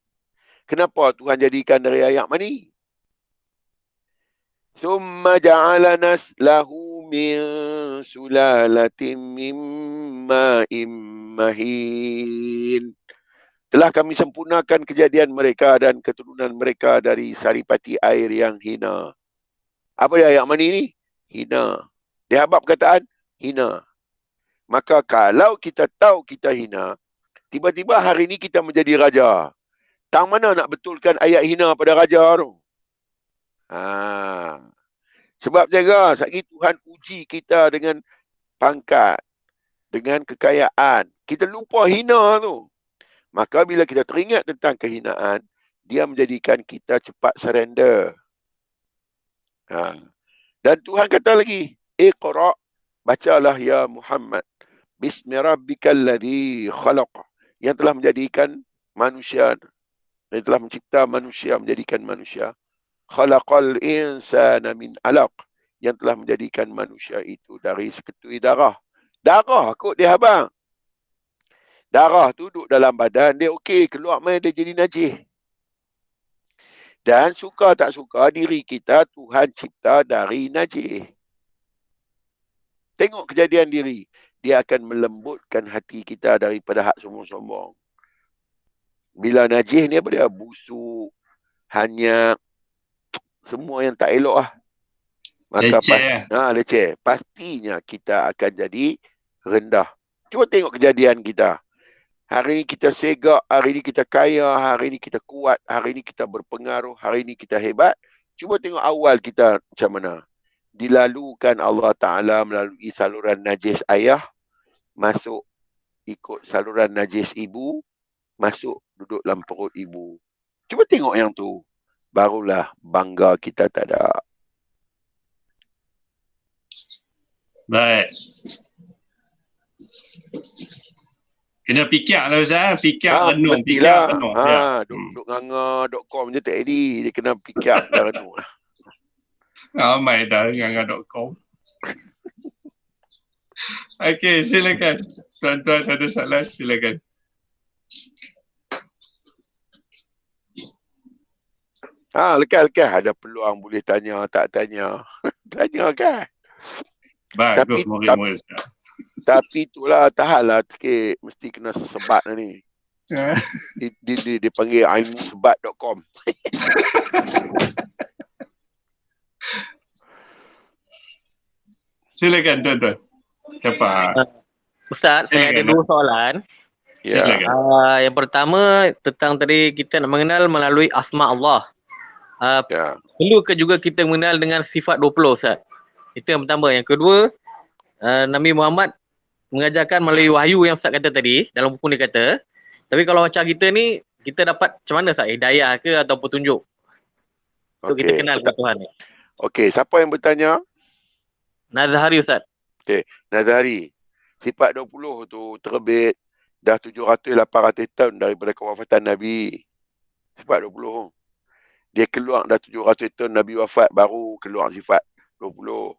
Kenapa Tuhan jadikan dari air mani? Thumma ja'ala naslahu min sulalatin min ma'in mahin. Telah kami sempurnakan kejadian mereka dan keturunan mereka dari saripati air yang hina. Apa dia air mani ni? Hina. Dia habaq perkataan hina. Maka kalau kita tahu kita hina, tiba-tiba hari ni kita menjadi raja. Tang mana nak betulkan ayat hina pada raja tu? Sebab jaga, sekali Tuhan uji kita dengan pangkat, dengan kekayaan. Kita lupa hina tu. Maka bila kita teringat tentang kehinaan, dia menjadikan kita cepat surrender. Dan Tuhan kata lagi, Iqra, bacalah ya Muhammad, Bismi rabbikal ladzi khalaq, yang telah menjadikan manusia, yang telah mencipta manusia, menjadikan manusia. Khalaqal insana min alaq, yang telah menjadikan manusia itu dari seketui darah. Darah kot dia habaq. Darah tu duduk dalam badan dia, okey, keluar main dia jadi najis. Dan suka tak suka diri kita Tuhan cipta dari najis. Tengok kejadian diri. Dia akan melembutkan hati kita daripada hak sombong-sombong. Bila najis ni apa dia? Busuk, hanya semua yang tak elok lah. Maka leceh. Pastinya kita akan jadi rendah. Cuba tengok kejadian kita. Hari ni kita segak, hari ni kita kaya, hari ni kita kuat, hari ni kita berpengaruh, hari ni kita hebat. Cuba tengok awal kita macam mana. Dilalukan Allah Ta'ala melalui saluran najis ayah, masuk ikut saluran najis ibu, masuk duduk dalam perut ibu. Cuba tengok yang tu. Barulah bangga kita tak ada. Baik. Kena fikir lah Ustaz, fikir renung, fikir renung. Duk nganga.com je tak edit, dia kena fikir dah renung lah. Ramai dah nganga.com. Okey, silakan. Tuan-tuan ada soalan, silakan. Lekas ada peluang boleh tanya, tak tanya. Tanya kan? Bagus, Tapi itulah, tahanlah sikit. Mesti kena sebat ni. Dia panggil ilmusebat.com. Silakan tuan-tuan. Siapa? Ustaz, saya ada Silakan. 2 soalan. Ya. Silakan. Yang pertama tentang tadi kita nak mengenal melalui asma Allah. Ya. Perlu ke juga kita mengenal dengan sifat 20, Ustaz? Itu yang pertama. Yang kedua, Nabi Muhammad mengajarkan melalui wahyu yang Ustaz kata tadi, dalam buku ni kata. Tapi kalau macam kita ni, kita dapat macam mana, Ustaz? Hidayah ke atau petunjuk? Untuk kita kenal ke Tuhan ni. Okey, siapa yang bertanya? Nazhari, Ustaz. Nazari. Sifat 20 tu terbit dah 700-800 tahun daripada kewafatan Nabi. Sifat 20. Dia keluar dah 700 tahun Nabi wafat, baru keluar sifat 20.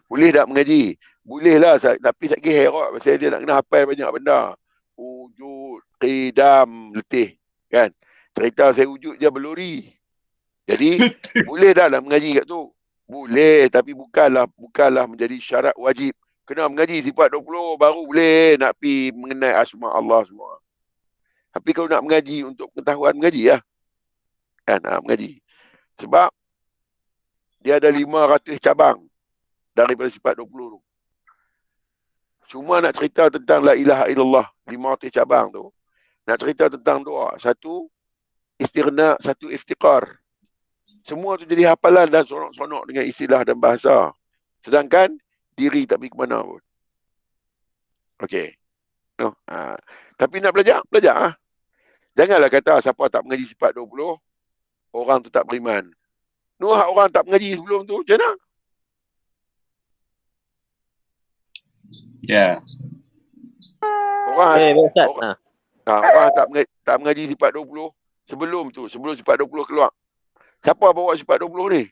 Boleh tak mengaji? Boleh lah, tapi saya herat pasal dia nak kena hafal banyak benda. Wujud, qidam, letih. Kan? Cerita saya wujud je berlori. Jadi, boleh dah lah mengaji kat tu. Boleh, tapi bukanlah menjadi syarat wajib. Kena mengaji sifat 20, baru boleh nak pergi mengenai asma Allah semua. Tapi kalau nak mengaji untuk pengetahuan, mengaji lah. Kan, mengaji. Sebab, dia ada 500 cabang daripada sifat 20 tu. Cuma nak cerita tentang la ilaha illallah, 500 cabang tu. Nak cerita tentang doa. Satu, istirna, satu iftiqar. Semua tu jadi hafalan dan sonok-sonok dengan istilah dan bahasa. Sedangkan, diri tak pergi ke mana pun. Okey. No? Tapi nak belajar, belajar. Janganlah kata siapa tak mengaji sifat 20, orang tu tak beriman. Orang tak mengaji sebelum tu, macam mana? Ya. Orang tak mengaji sifat 20 sebelum sifat 20 keluar. Siapa bawa sifat 20 ni?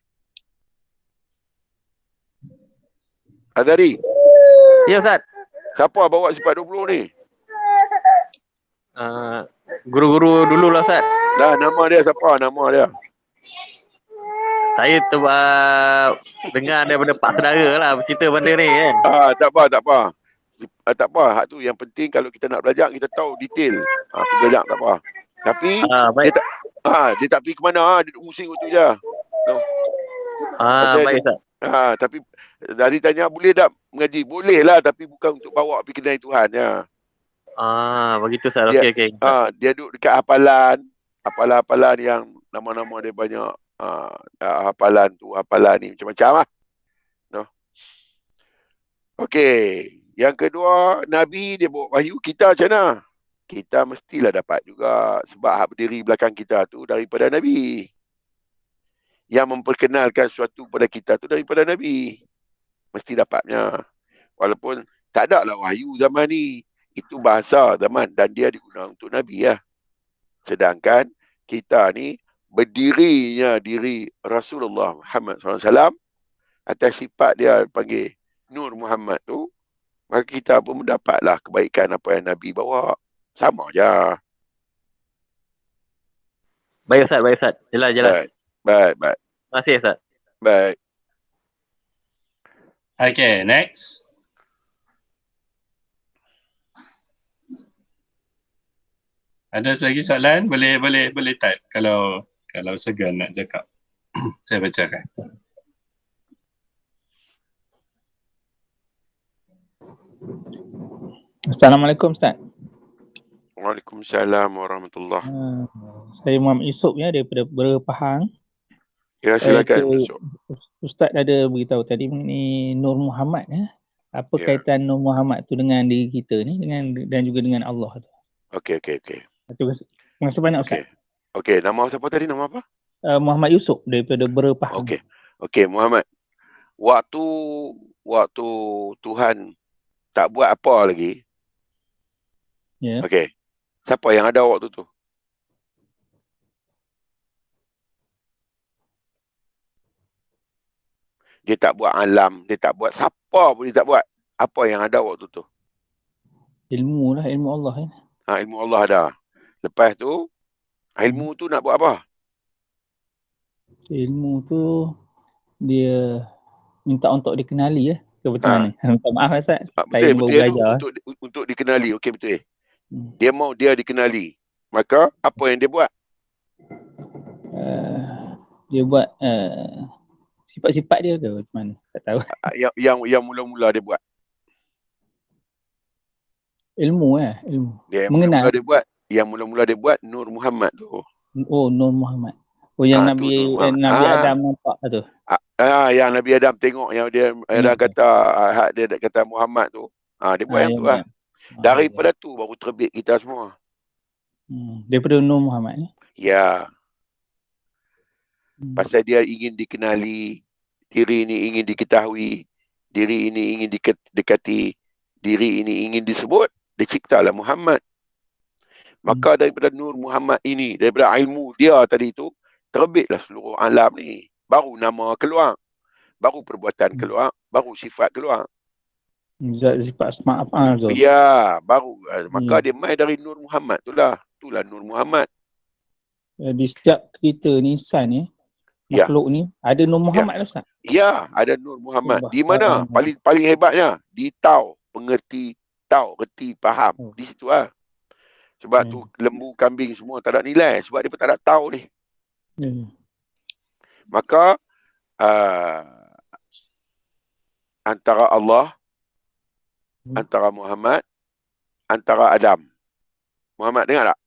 Azhari. Ya, Ustaz. Siapa bawa sifat 20 ni? Guru-guru dulu lah, Ustaz. Dah, nama dia siapa? Nama dia? Saya dengar daripada Pak Saudara lah bercerita benda ni kan. Tak apa. Tak apa. Hak tu yang penting kalau kita nak belajar, kita tahu detail. Belajar tak apa. Tapi dia tak pergi ke mana, dia duduk musing waktu je. Baik, Ustaz. Tapi dari tanya boleh tak mengaji? Boleh lah, tapi bukan untuk bawa pergi kenal Tuhan ya. Begitu, Ustaz. Okey. Dia duduk dekat hafalan yang nama-nama dia banyak. Hafalan ni macam-macam lah. No. Okey. Yang kedua, Nabi dia bawa wahyu, kita macam mana? Kita mestilah dapat juga, sebab hak berdiri belakang kita tu daripada Nabi. Yang memperkenalkan sesuatu pada kita tu daripada Nabi. Mesti dapatnya. Walaupun tak ada lah wahyu zaman ni. Itu bahasa zaman dan dia digunakan untuk Nabi lah. Sedangkan kita ni berdirinya diri Rasulullah Muhammad SAW atas sifat dia panggil Nur Muhammad tu, maka kita pun mendapatlah kebaikan apa yang Nabi bawa. Sama je. Baik, Ustaz. Jelas. Baik. Terima kasih, Ustaz. Baik. Okay, next. Ada lagi soalan? Boleh type kalau segan nak cakap. Saya bacakan. Assalamualaikum, Ustaz. Waalaikumsalam warahmatullahi. Saya Muhammad Yusof ya, daripada Berpahang. Ya, silakan. Ustaz ada beritahu tadi mengenai Nur Muhammad ya. Apa kaitan Nur Muhammad tu dengan diri kita ni dan juga dengan Allah tu? Okey. Terima kasih banyak, Ustaz. Okey, nama siapa tadi? Nama apa? Muhammad Yusof daripada Berpahang. Okey, Muhammad. Waktu Tuhan tak buat apa lagi. Ya. Okey. Siapa yang ada waktu tu? Dia tak buat alam, dia tak buat siapa pun dia tak buat. Apa yang ada waktu tu? Ilmu Allah kan. Ilmu Allah ada. Lepas tu, ilmu tu nak buat apa? Ilmu tu dia minta untuk dikenali ya ke betul mana? Minta maaf Ustaz. Betul Saya baru tu belajar. untuk dikenali. Okey betul. Dia mau dia dikenali. Maka apa yang dia buat? Dia buat sifat-sifat dia ke macam mana? Tak tahu. Yang mula-mula dia buat. Ilmu. Dia Mengenal. yang mula-mula dia buat Nur Muhammad tu. Oh, Nur Muhammad. Oh, yang Nabi Adam nampak tu. Yang Nabi Adam tengok yang dia kata dia kata Muhammad tu. Dia buat yang tu lah. Daripada tu baru terbit kita semua. Daripada Nur Muhammad ni. Ya. Pasal dia ingin dikenali, diri ini ingin diketahui, diri ini ingin dekati, diri ini ingin disebut, diciptalah Muhammad. Maka daripada Nur Muhammad ini, daripada ilmu dia tadi tu, terbitlah seluruh alam ni. Baru nama keluar, baru perbuatan keluar, baru sifat keluar. Sifat asma' af'al tu. Ya, baru. Maka dia mai dari Nur Muhammad tu lah. Itulah Nur Muhammad. Di setiap kita ni insan ni, makhluk ni, ada Nur Muhammad lah Ustaz? Ya, ada Nur Muhammad. Di mana? Paling hebatnya, di tahu, pengerti, tahu, reti, faham. Di situ lah. Sebab tu lembu, kambing semua tak ada nilai. Sebab dia pun tak ada tahu ni. Maka, antara Allah, antara Muhammad, antara Adam. Muhammad dengar tak?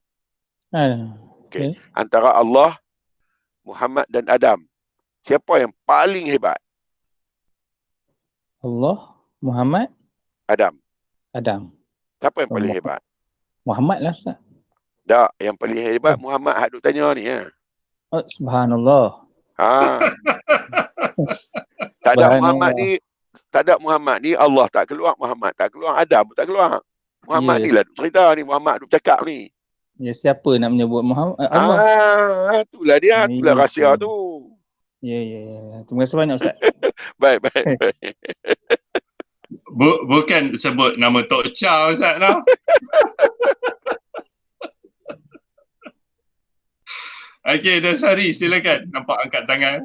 Okay. Antara Allah, Muhammad dan Adam. Siapa yang paling hebat? Allah, Muhammad, Adam. Siapa yang paling hebat? Muhammad lah Ustaz. Tak, yang paling hebat Muhammad hak duk tanya ni ya. Oh, subhanallah. Tak ada Muhammad ni Allah tak keluar, Muhammad tak keluar, Adam pun tak keluar. Muhammad ni lah cerita ni, Muhammad duk cakap ni. Ya, siapa nak menyebut Muhammad? Allah. Itulah dia, itulah rahsia tu. Ya. Terima kasih banyak Ustaz. Baik. Bukan sebut nama Tok Chow Ustaz no. Okey, Dasari silakan. Nampak angkat tangan.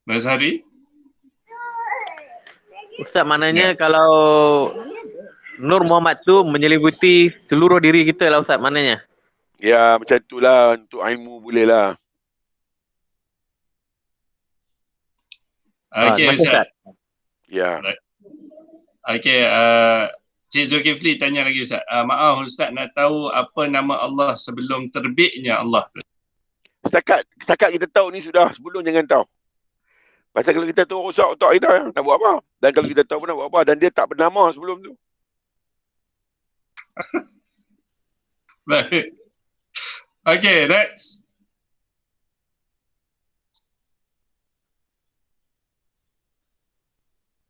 Dasari? Ustaz, maknanya kalau Nur Muhammad tu menyelimuti seluruh diri kita lah Ustaz, maknanya. Ya, macam itulah. Untuk ilmu boleh lah. Okey Ustaz. Ya. Okey, Cik Zulkifli tanya lagi Ustaz. Maaf Ustaz, nak tahu apa nama Allah sebelum terbitnya Allah tu? Setakat kita tahu ni sudah, sebelum jangan tahu. Pasal kalau kita tahu rosak otak kita, nak buat apa? Dan kalau kita tahu pun nak buat apa? Dan dia tak bernama sebelum tu. Baik. Okey, next.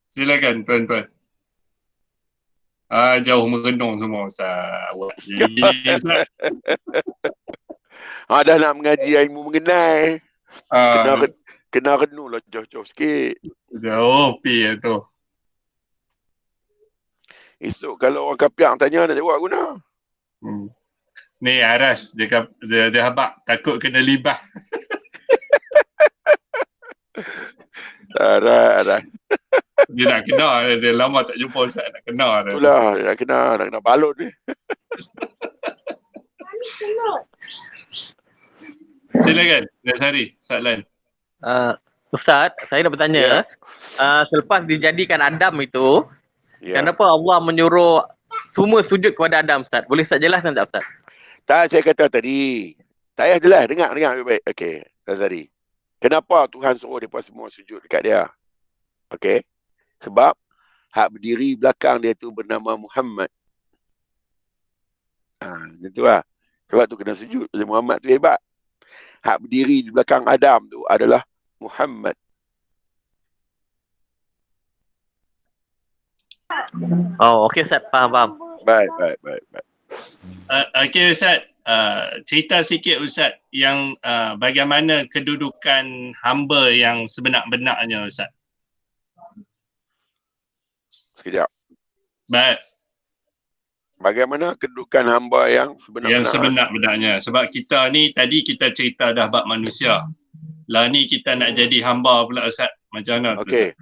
Silakan tuan-tuan. Jauh merenung semua Ustaz. Dah nak mengaji ilmu mengenai. Kena renung lah jauh-jauh sikit. Jauh pi tu. Esok kalau orang kapiak tanya nak jawab guna. Ni Aras dia habak takut kena libah. Aras. Dia nak kena, dia lama tak jumpa Ustaz, nak kena dah. Itulah, nak kena balut ni. Silakan, Dasari, soalan. Ustaz, saya nak bertanya, selepas dijadikan Adam itu, kenapa Allah menyuruh semua sujud kepada Adam Ustaz? Boleh Ustaz jelaskan tak Ustaz? Tak, saya kata tadi. Tak payah jelas, dengar baik-baik. Okey, Dasari. Kenapa Tuhan suruh mereka semua sujud dekat dia? Okey. Sebab hak berdiri belakang dia tu bernama Muhammad. Gitu lah. Sebab tu kena sujud. Muhammad tu hebat. Hak berdiri di belakang Adam tu adalah Muhammad. Oh, okey Ustaz. Faham. Baik. Okey Ustaz. Cerita sikit Ustaz yang bagaimana kedudukan hamba yang sebenar-benarnya Ustaz. Sekejap. Baik. Bagaimana kedudukan hamba yang sebenar-benarnya? Yang sebenar-benarnya. Sebab kita ni tadi kita cerita dah bab manusia. Lah ni kita nak jadi hamba pula Ustaz. Macam mana tu? Okey.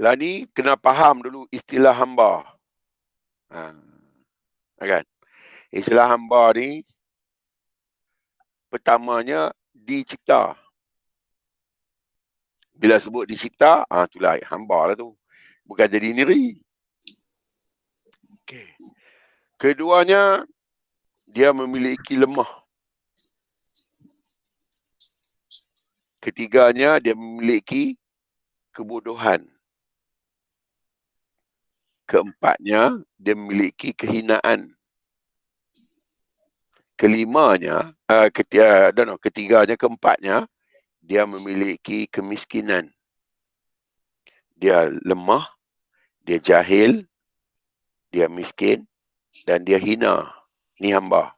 Lah ni kena faham dulu istilah hamba. Kan? Istilah hamba ni pertamanya dicipta. Bila sebut dicipta, itulah hamba lah tu. Bukan jadi diri. Okey. Keduanya, dia memiliki lemah. Ketiganya, dia memiliki kebodohan. Keempatnya, dia memiliki kehinaan. Kelimanya, ketiganya, keempatnya, dia memiliki kemiskinan. Dia lemah, dia jahil, dia miskin, dan dia hina. Ni hamba.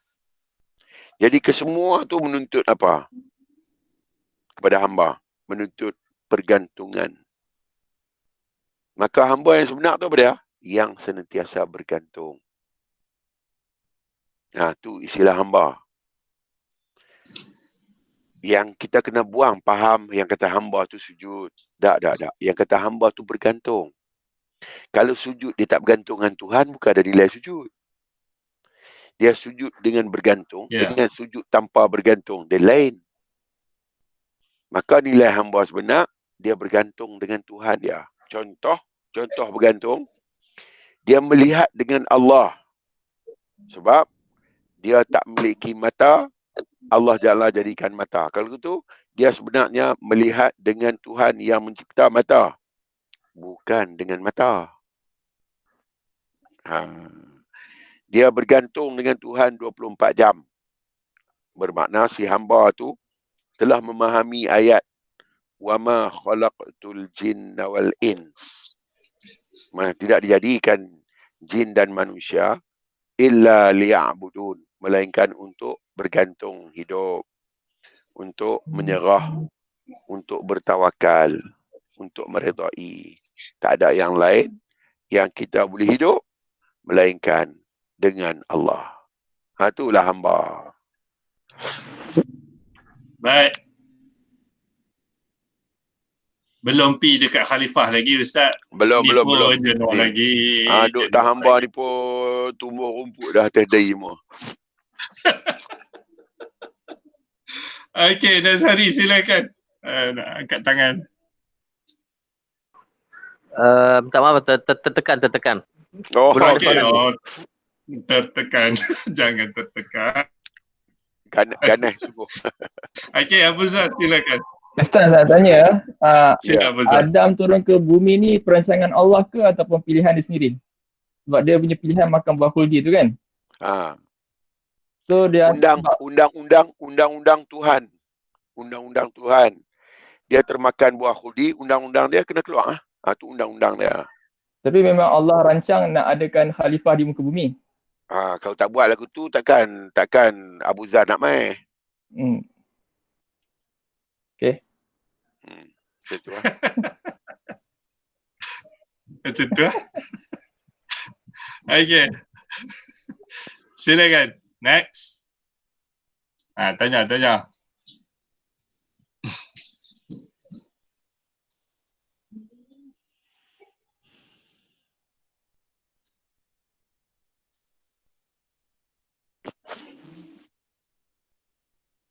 Jadi kesemua tu menuntut apa? Kepada hamba. Menuntut pergantungan. Maka hamba yang sebenar tu apa dia? Yang senantiasa bergantung. Tu istilah hamba. Yang kita kena buang faham yang kata hamba tu sujud. Tak. Yang kata hamba tu bergantung. Kalau sujud dia tak bergantung dengan Tuhan, bukan ada nilai sujud. Dia sujud dengan bergantung, dengan sujud tanpa bergantung. Dia lain. Maka nilai hamba sebenar, dia bergantung dengan Tuhan dia. Contoh bergantung, dia melihat dengan Allah. Sebab dia tak memiliki mata, Allah Jalla jadikan mata. Kalau gitu, dia sebenarnya melihat dengan Tuhan yang mencipta mata. Bukan dengan mata. Dia bergantung dengan Tuhan 24 jam. Bermakna si hamba tu telah memahami ayat وَمَا خَلَقْتُ الْجِنَّ وَالْإِنْسِ. Tidak dijadikan jin dan manusia illa liya'budun, melainkan untuk bergantung hidup, untuk menyerah, untuk bertawakal, untuk meredai. Tak ada yang lain yang kita boleh hidup melainkan dengan Allah. Itulah hamba. Baik. Belum pi dekat khalifah lagi Ustaz. Belum. Jenuh lagi. Duk tak hamba ni pun tumbuh rumput dah atas dahi semua. Okey, Nazari silakan. Nak angkat tangan. Minta maaf, tertekan. Tertekan. Jangan tertekan. Ganas tu. Okey, Abu Zah silakan. Ustaz, saya tanya, Silakan, Zah. Adam turun ke bumi ni perancangan Allah ke ataupun pilihan dia sendiri? Sebab dia punya pilihan makan buah khuldi tu kan? So dia undang-undang Tuhan. Undang-undang Tuhan. Dia termakan buah khuldi, undang-undang dia kena keluar. Tu undang-undang dia. Tapi memang Allah rancang nak adakan khalifah di muka bumi. Kalau tak buat lagu tu takkan Abu Zar nak main. Okey. Macam tu lah. Macam tu lah. Okey. Silakan. Next. Tanya.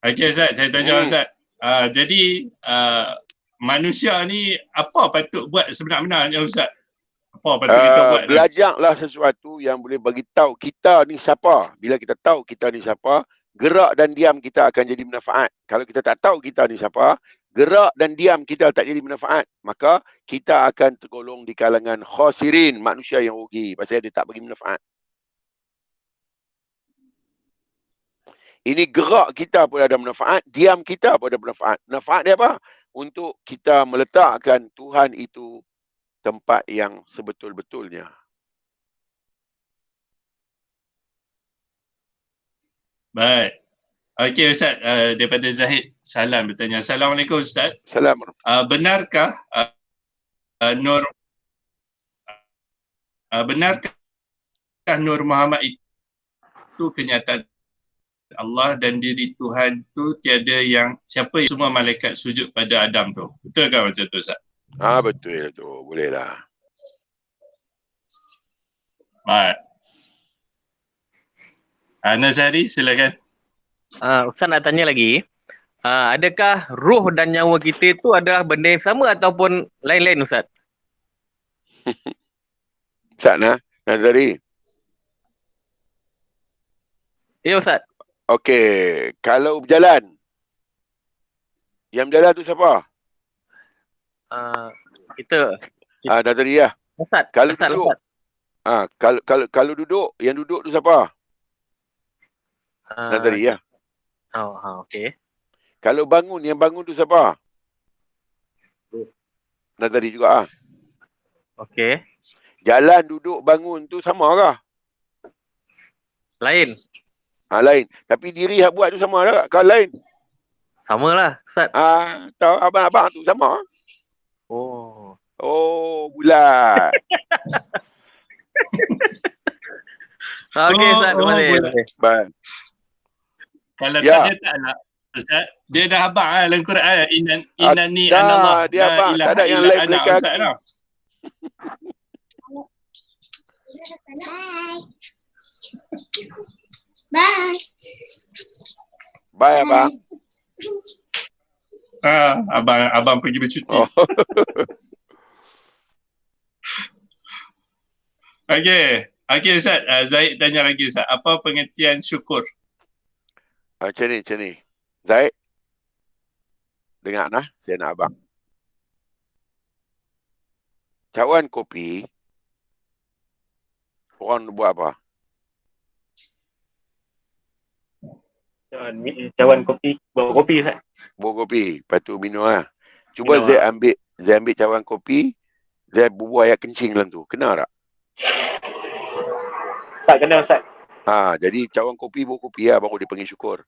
Okey Ustaz, saya tanya Ustaz. Jadi manusia ni apa patut buat sebenar-benarnya Ustaz? Apa patut kita buat? Belajarlah sesuatu yang boleh bagi tahu kita ni siapa. Bila kita tahu kita ni siapa, gerak dan diam kita akan jadi manfaat. Kalau kita tak tahu kita ni siapa, gerak dan diam kita tak jadi manfaat, maka kita akan tergolong di kalangan khasirin, manusia yang rugi pasal dia tak bagi manfaat. Ini gerak kita pun ada manfaat, diam kita pun ada manfaat. Manfaat dia apa? Untuk kita meletakkan Tuhan itu tempat yang sebetul-betulnya. Baik. Okey Ustaz, daripada Zahid Salam bertanya. Assalamualaikum Ustaz. Assalamualaikum. Benarkah Nur Muhammad itu kenyataan Allah dan diri Tuhan tu tiada yang siapa yang semua malaikat sujud pada Adam tu? Betul ke macam tu Ustaz? Betul tu. Boleh lah. Baik. Nazari, silakan. Ustaz nak tanya lagi. Adakah roh dan nyawa kita itu adalah benda yang sama ataupun lain-lain Ustaz? Ustaz Nazari. Ya Ustaz. Okey. Kalau berjalan. Yang berjalan tu siapa? Kita. Nazari lah. Ustaz. Kalau Ustaz, duduk. Ustaz. Kalau duduk. Yang duduk tu siapa? Nazari lah. Okey. Kalau bangun. Yang bangun tu siapa? Nazari juga. Okey. Jalan, duduk, bangun tu sama kah? Lain. Lain. Tapi diri yang buat tu sama tak? Kau lain? Samalah Ustaz. Tahu abang-abang tu sama. Bulat. Okey Ustaz, terima kasih. Baik. Kalau tanya tak nak, Ustaz, dia dah abang dalam Quran. Innani anallah. Dia abang. Tak ada yang lain boleh kaki. Bye. Bye abang. Abang pergi bercuti. Okey Ustaz. Zaid tanya lagi Ustaz. Apa pengertian syukur? Macam ni. Zaid. Dengar saya nak abang. Cawan kopi. Orang buat apa? Cawan kopi. Bawa kopi Ustaz. Bawa kopi. Lepas tu minum lah. Cuba Zaid ambil cawan kopi. Zaid bubuh air kencing dalam tu. Kena tak? Tak kena Ustaz. Jadi cawan kopi bawa kopi lah. Baru dia panggil syukur.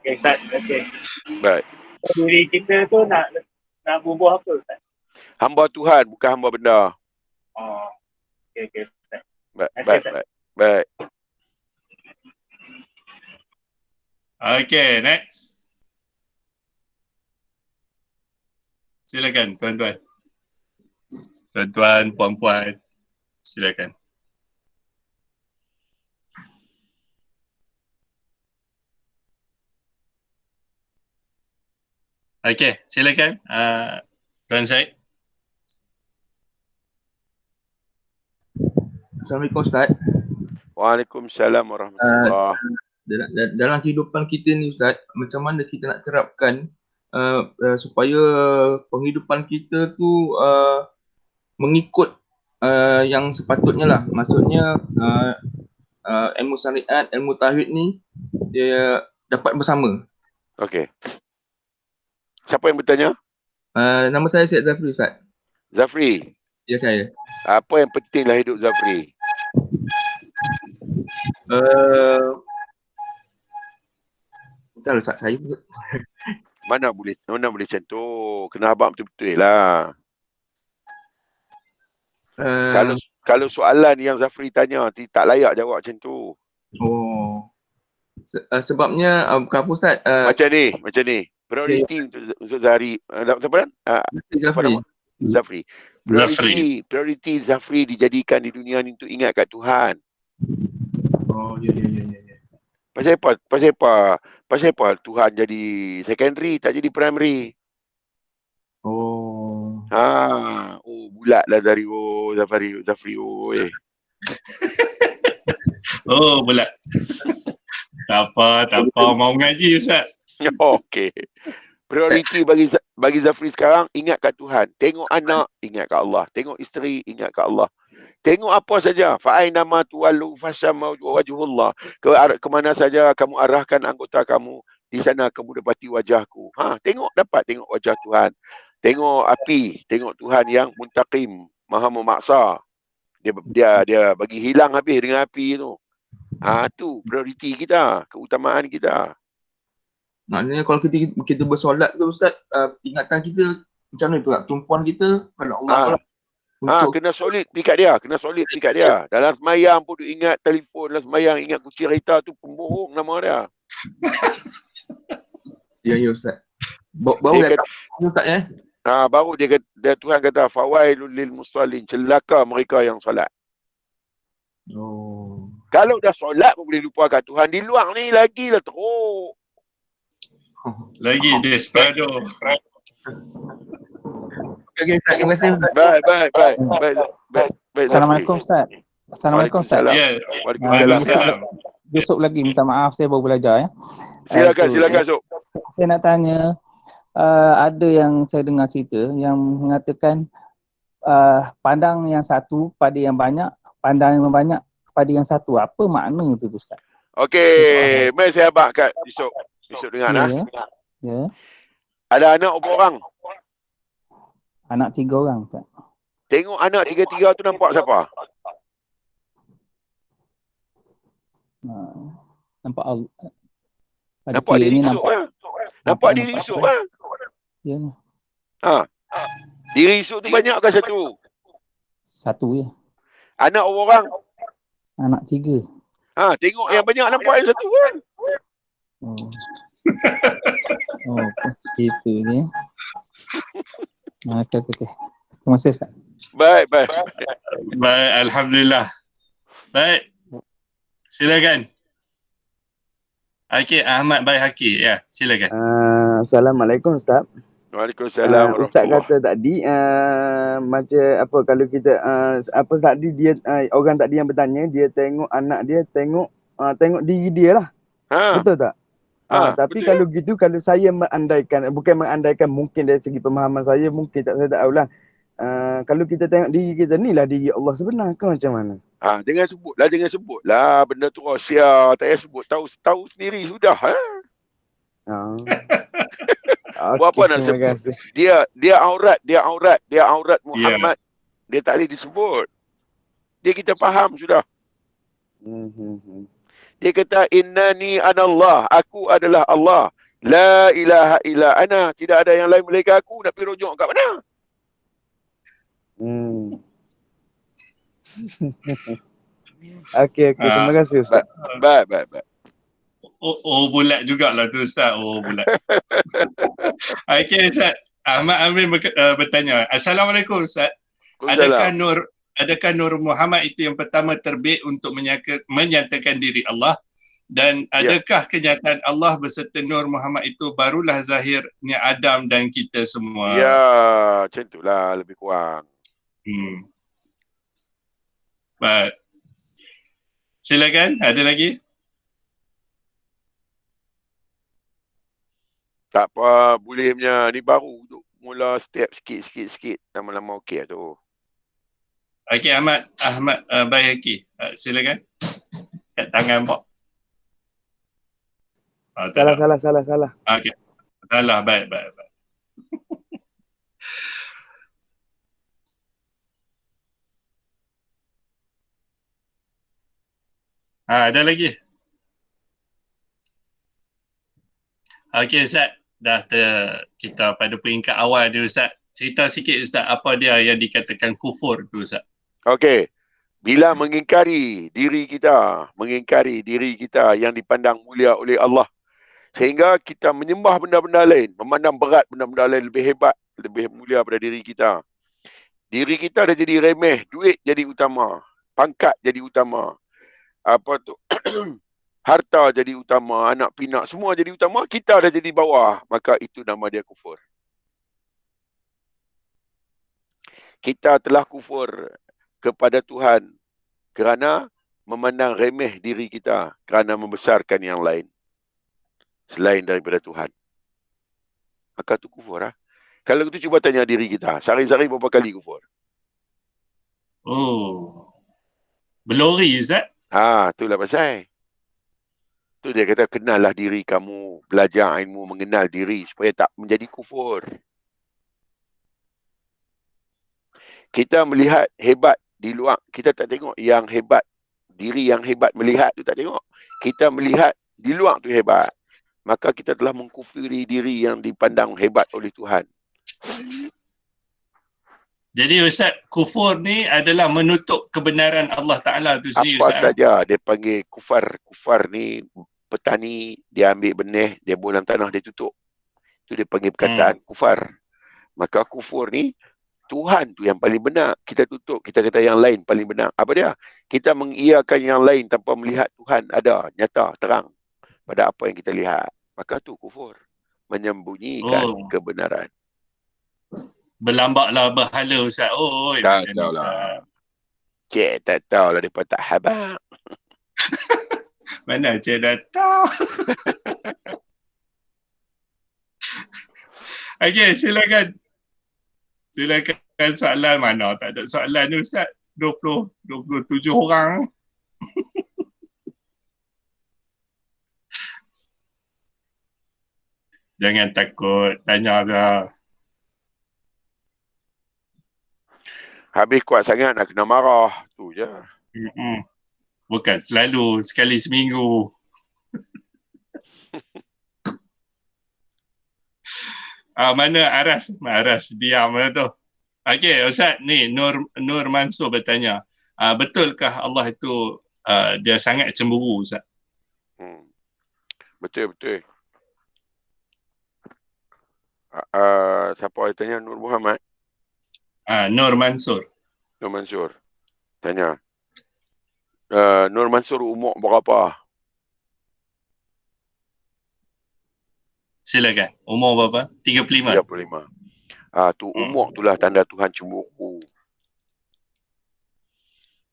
Okay Ustaz. Okay. Baik. Diri kita tu nak bubuh apa Ustaz? Hamba Tuhan, bukan hamba benda. Okay Ustaz. Baik. Okay, next. Silakan tuan-tuan. Tuan-tuan, puan-puan. Silakan. Okay, silakan. Tuan Zaid. Assalamualaikum Ustaz. Waalaikumsalam warahmatullahi. Dalam kehidupan kita ni Ustaz, macam mana kita nak terapkan supaya penghidupan kita tu mengikut yang sepatutnya lah. Maksudnya ilmu syariat, ilmu tauhid ni dia dapat bersama. Okey. Siapa yang bertanya? Nama saya Syed Zafri Ustaz. Zafri. Ya, saya. Apa yang penting dalam hidup Zafri? Betul Ustaz, saya pun. Mana boleh macam tu? Kena abang betul-betul lah. Kalau soalan yang Zafri tanya tak layak jawab macam tu. Sebabnya bukan apa Ustaz? Macam ni. Prioriti untuk Zahri. Siapa kan? Zafri. Prioriti Zafri dijadikan di dunia ni untuk ingat kat Tuhan. Ya. Pasal apa Tuhan jadi secondary, tak jadi primary? Bulat lah Zafri. Bulat. Tak apa. Mau ngaji Ustaz. Okey. Prioriti bagi Zafri sekarang, ingat kat Tuhan. Tengok anak, ingat kat Allah. Tengok isteri, ingat kat Allah. Tengok apa saja. Fa'ainama tuwallu fasamma wajhullah. Ke mana saja kamu arahkan anggota kamu, di sana kamu dapati wajahku. Tengok wajah Tuhan. Tengok api, tengok Tuhan yang muntaqim, maha memaksa. Dia bagi hilang habis dengan api tu. Tu prioriti kita, keutamaan kita. Maknanya kalau kita bersolat tu Ustaz, ingatan kita macam mana tu lah, tumpuan kita pada Allah lah. Kena solid pikat dia. Dalam semayang pun dia ingat telefon, dalam semayang ingat kunci kereta tu, pembohong nama dia. Ya Ustaz. Baru Dia dah tak Ustaz baru dia kata, Tuhan kata fawailul lil musallin, celaka mereka yang solat. Oh. Kalau dah solat pun boleh lupakan Tuhan, di luar ni lagi lah teruk. Lagi desperado. Okay, Ustaz. Terima kasih Ustaz. Baik. Assalamualaikum Ustaz. Assalamualaikum Ustaz. Ya. Waalaikumsalam. Besok lagi minta maaf saya baru belajar ya. Silakan Sob. Saya nak tanya, ada yang saya dengar cerita yang mengatakan pandang yang satu pada yang banyak, pandang yang banyak pada yang satu. Apa makna itu Ustaz? Okey, mari saya abang kat Yusuf dengar nah. Ya. Ada anak berapa orang? Anak 3 orang Ustaz. Tengok anak 3-3 tu nampak siapa? Nampak Allah. Nampak diri Yusuf lah. Nampak diri Yusuf lah. Ya. Diri Yusuf tu banyak ke satu? Satu ya. Anak berapa orang? Anak 3. Tengok yang banyak nampak yang satu kan? Itu je. Okay. Terima kasih Ustaz. Baik. Baik, alhamdulillah. Baik. Silakan. Okey, Ahmad Baik Haki. Ya, silakan. Assalamualaikum Ustaz. Waalaikumsalam. Ustaz kata tadi macam apa kalau kita apa tadi dia orang tadi yang bertanya dia tengok anak dia tengok diri dia lah. Betul tak? Tapi betul. Kalau gitu kalau saya mengandaikan mungkin dari segi pemahaman saya mungkin saya tak tahulah. Kalau kita tengok diri kita ni lah diri Allah sebenar ke macam mana? Jangan sebutlah benda tu rahsia, tak payah sebut, tahu sendiri sudah. Buat apa nak sebut? Dia aurat Muhammad. Dia tak boleh disebut. Dia kita faham sudah. Dia kata innani anallah, aku adalah Allah. La ilaha illa ana, tidak ada yang lain melainkan aku. Nak pergi rujuk kat mana? Okey, terima kasih Ustaz. Baik. Bulat jugalah tu Ustaz. Bulat. Okey Ustaz. Ahmad Amin bertanya. Assalamualaikum Ustaz. Adakah Nur Muhammad itu yang pertama terbit untuk menyatakan diri Allah? Dan adakah kenyataan Allah beserta Nur Muhammad itu barulah zahirnya Adam dan kita semua? Ya, macam itulah lebih kurang. Baik. Silakan, ada lagi? Tak apa, boleh punya. Ni baru untuk mula step sikit. Lama-lama okey tu. Okey Ahmad Bayhaqi. Silakan. Kat tangan Pak. Salah. Okey. Salah, baik. Ada lagi? Okey Ustaz. Kita pada peringkat awal ni Ustaz. Cerita sikit Ustaz, apa dia yang dikatakan kufur tu Ustaz? Okey. Bila mengingkari diri kita yang dipandang mulia oleh Allah, sehingga kita menyembah benda-benda lain, memandang berat benda-benda lain lebih hebat, lebih mulia pada diri kita. Diri kita dah jadi remeh, duit jadi utama, pangkat jadi utama, harta jadi utama, anak pinak semua jadi utama, kita dah jadi bawah, maka itu nama dia kufur. Kita telah kufur kepada Tuhan kerana memandang remeh diri kita, kerana membesarkan yang lain selain daripada Tuhan. Maka itu kufur. Kalau itu cuba tanya diri kita, sehari-hari berapa kali kufur? Belori Ustaz? Itulah pasal. Tu dia kata kenallah diri kamu, belajar ilmu mengenal diri supaya tak menjadi kufur. Kita melihat hebat di luar, kita tak tengok yang hebat, diri yang hebat melihat tu tak tengok. Kita melihat di luar tu hebat. Maka kita telah mengkufuri diri yang dipandang hebat oleh Tuhan. Jadi Ustaz, kufur ni adalah menutup kebenaran Allah Ta'ala tu sendiri Ustaz. Apa saja dia panggil kufar. Kufar ni petani, dia ambil benih, dia buang tanah, dia tutup. Itu dia panggil perkataan kufar. Maka kufur ni, Tuhan tu yang paling benar. Kita tutup, kita kata yang lain paling benar. Apa dia? Kita mengiyakan yang lain tanpa melihat Tuhan ada, nyata, terang pada apa yang kita lihat. Maka tu kufur. Menyembunyikan kebenaran. Berlambaklah berhala Ustaz. Tak macam ni tahulah. Ustaz. Cik tak tahulah mereka tak habaq. Mana Cik dah tahu. Okey, silakan. Silakan soalan mana? Tak ada soalan ni Ustaz. 27 orang. Jangan takut, tanya lah. Habis kuat sangat nak kena marah. Tu je. Bukan selalu, sekali seminggu. Mana Aras? Aras diam lah tu. Okey, Ustaz ni Nur Mansur bertanya. Betulkah Allah itu dia sangat cemburu Ustaz? Betul. Siapa yang tanya? Nur Muhammad? Nur Mansur. Nur Mansur. Tanya. Nur Mansur umur berapa? Silakan. Umur berapa? 35. 35. Tu umur itulah tanda Tuhan cemburu.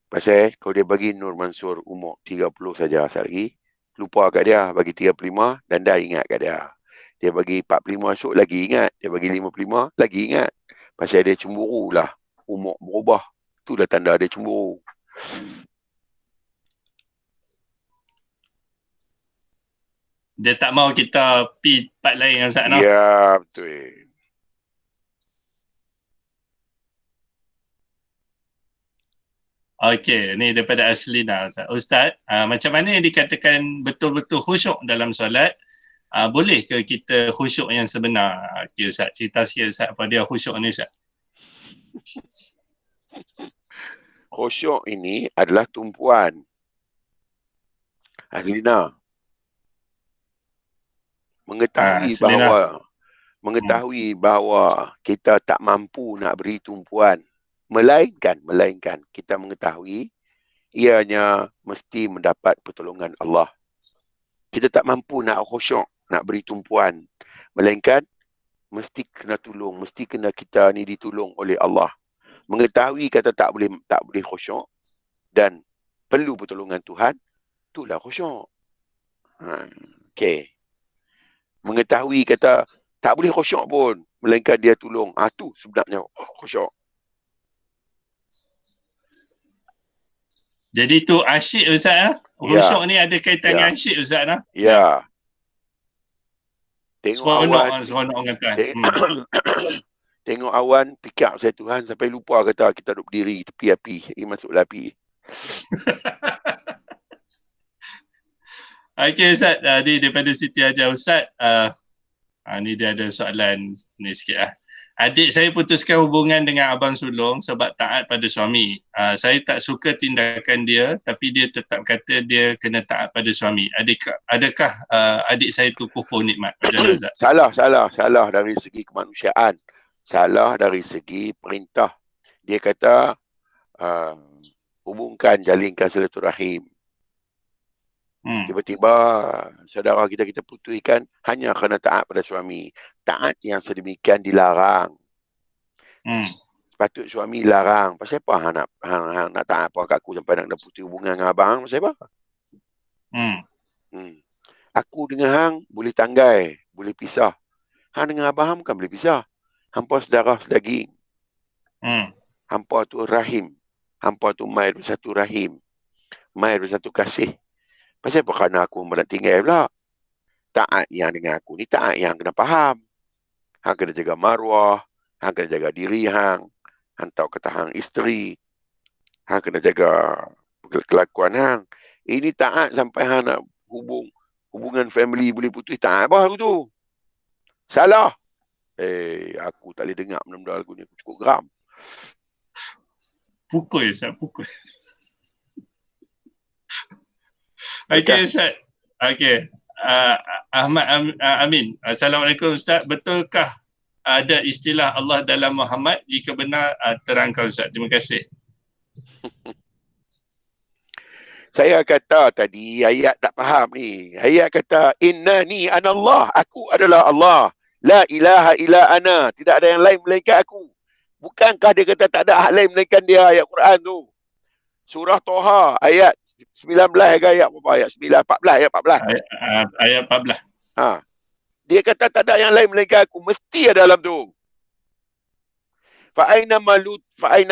Pasal kalau dia bagi Nur Mansur umur 30 saja sehari, lupa kat dia, bagi 35 dan dah ingat kat dia. Dia bagi 45 esok lagi ingat, dia bagi 55 lagi ingat. Pasal dia cemburu lah, umur berubah. Itulah tanda dia cemburu. Dia tak mau kita pergi tempat lain yang Ustaz nak. Ya, betul. Okey, ni daripada Aslina Ustaz. Ustaz, macam mana yang dikatakan betul-betul khusyuk dalam solat? Boleh ke kita khusyuk yang sebenar? Okay, Ustaz, cerita sikit Ustaz apa dia khusyuk ni Ustaz. Khusyuk ini adalah tumpuan. Aslina. Mengetahui bahawa kita tak mampu nak beri tumpuan, melainkan kita mengetahui ianya mesti mendapat pertolongan Allah. Kita tak mampu nak khusyuk, nak beri tumpuan, melainkan mesti kena tolong, mesti kena kita ni ditolong oleh Allah. Mengetahui kata tak boleh khusyuk dan perlu pertolongan Tuhan, itulah khusyuk. Okey. Mengetahui kata tak boleh khusyuk pun, melainkan dia tolong. Tu sebenarnya khusyuk. Jadi tu asyik Ustaz khusyuk ni ada kaitan dengan asyik Ustaz lah. Ya. Tengok awan. Tengok awan, fikir saya Tuhan sampai lupa kata kita duduk berdiri tepi api, masuklah api. Okey Ustaz, ni daripada Siti Hajar Ustaz. Ni dia ada soalan ni sikit lah. Adik saya putuskan hubungan dengan abang sulung sebab taat pada suami. Saya tak suka tindakan dia, tapi dia tetap kata dia kena taat pada suami. Adakah adik saya tu kufur nikmat? Macam mana Ustaz? Salah dari segi kemanusiaan. Salah dari segi perintah. Dia kata hubungkan, jalinkan silaturahim. Tiba-tiba saudara kita putuskan hanya kerana taat pada suami. Taat yang sedemikian dilarang. Patut suami larang. Pasal apa hang nak taat apa kat aku sampai nak putus hubungan dengan abang? Pasal apa? Aku dengan hang boleh tanggai, boleh pisah. Hang dengan abang hang bukan boleh pisah. Hampa saudara sedaging. Hampa tu rahim. Hampa tu mai bersatu rahim. Mai bersatu kasih. Pasal apa kerana aku nak tinggal pula? Taat yang dengan aku ni taat yang kena faham. Hang kena jaga maruah, hang kena jaga diri hang tahu kata hang isteri, hang kena jaga kelakuan hang. Ini taat sampai hang nak hubungan family boleh putus, taat apa aku tu? Salah. Aku tak boleh dengar benda-benda aku ni, aku cukup geram. Pukul Ustaz, pukul. Okey Ustaz. Okey. Ahmad Amin. Assalamualaikum Ustaz. Betulkah ada istilah Allah dalam Muhammad? Jika benar, terangkan Ustaz. Terima kasih. Saya kata tadi ayat tak faham ni. Ayat kata innani anallah, aku adalah Allah. La ilaha illa ana, tidak ada yang lain melainkan aku. Bukankah dia kata tak ada hak lain melainkan dia, ayat Quran tu. Surah Toha ayat 19 ke ayat berapa? Ayat 9, 14, ayat 14. Ayat 14. Ha. Dia kata tak ada yang lain melainkan aku, mesti ada dalam tu. Fa aina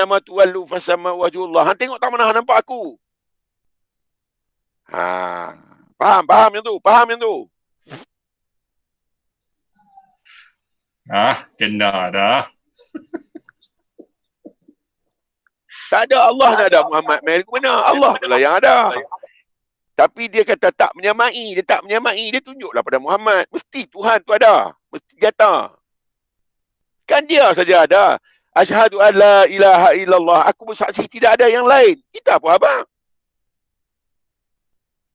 ma tuwallu fasamma wajhullah. Hang tengok tak mana hang nampak aku? Ha, faham yang tu, Kena dah. Tak ada Allah, nak ada Muhammad main ke mana? Allah tu lah yang ada. Tapi dia kata tak menyamai, dia tunjuklah pada Muhammad. Mesti Tuhan tu ada, mesti nyata. Kan dia saja ada. Asyhadu an la ilaha illallah, aku bersaksi tidak ada yang lain. Kita apa abang?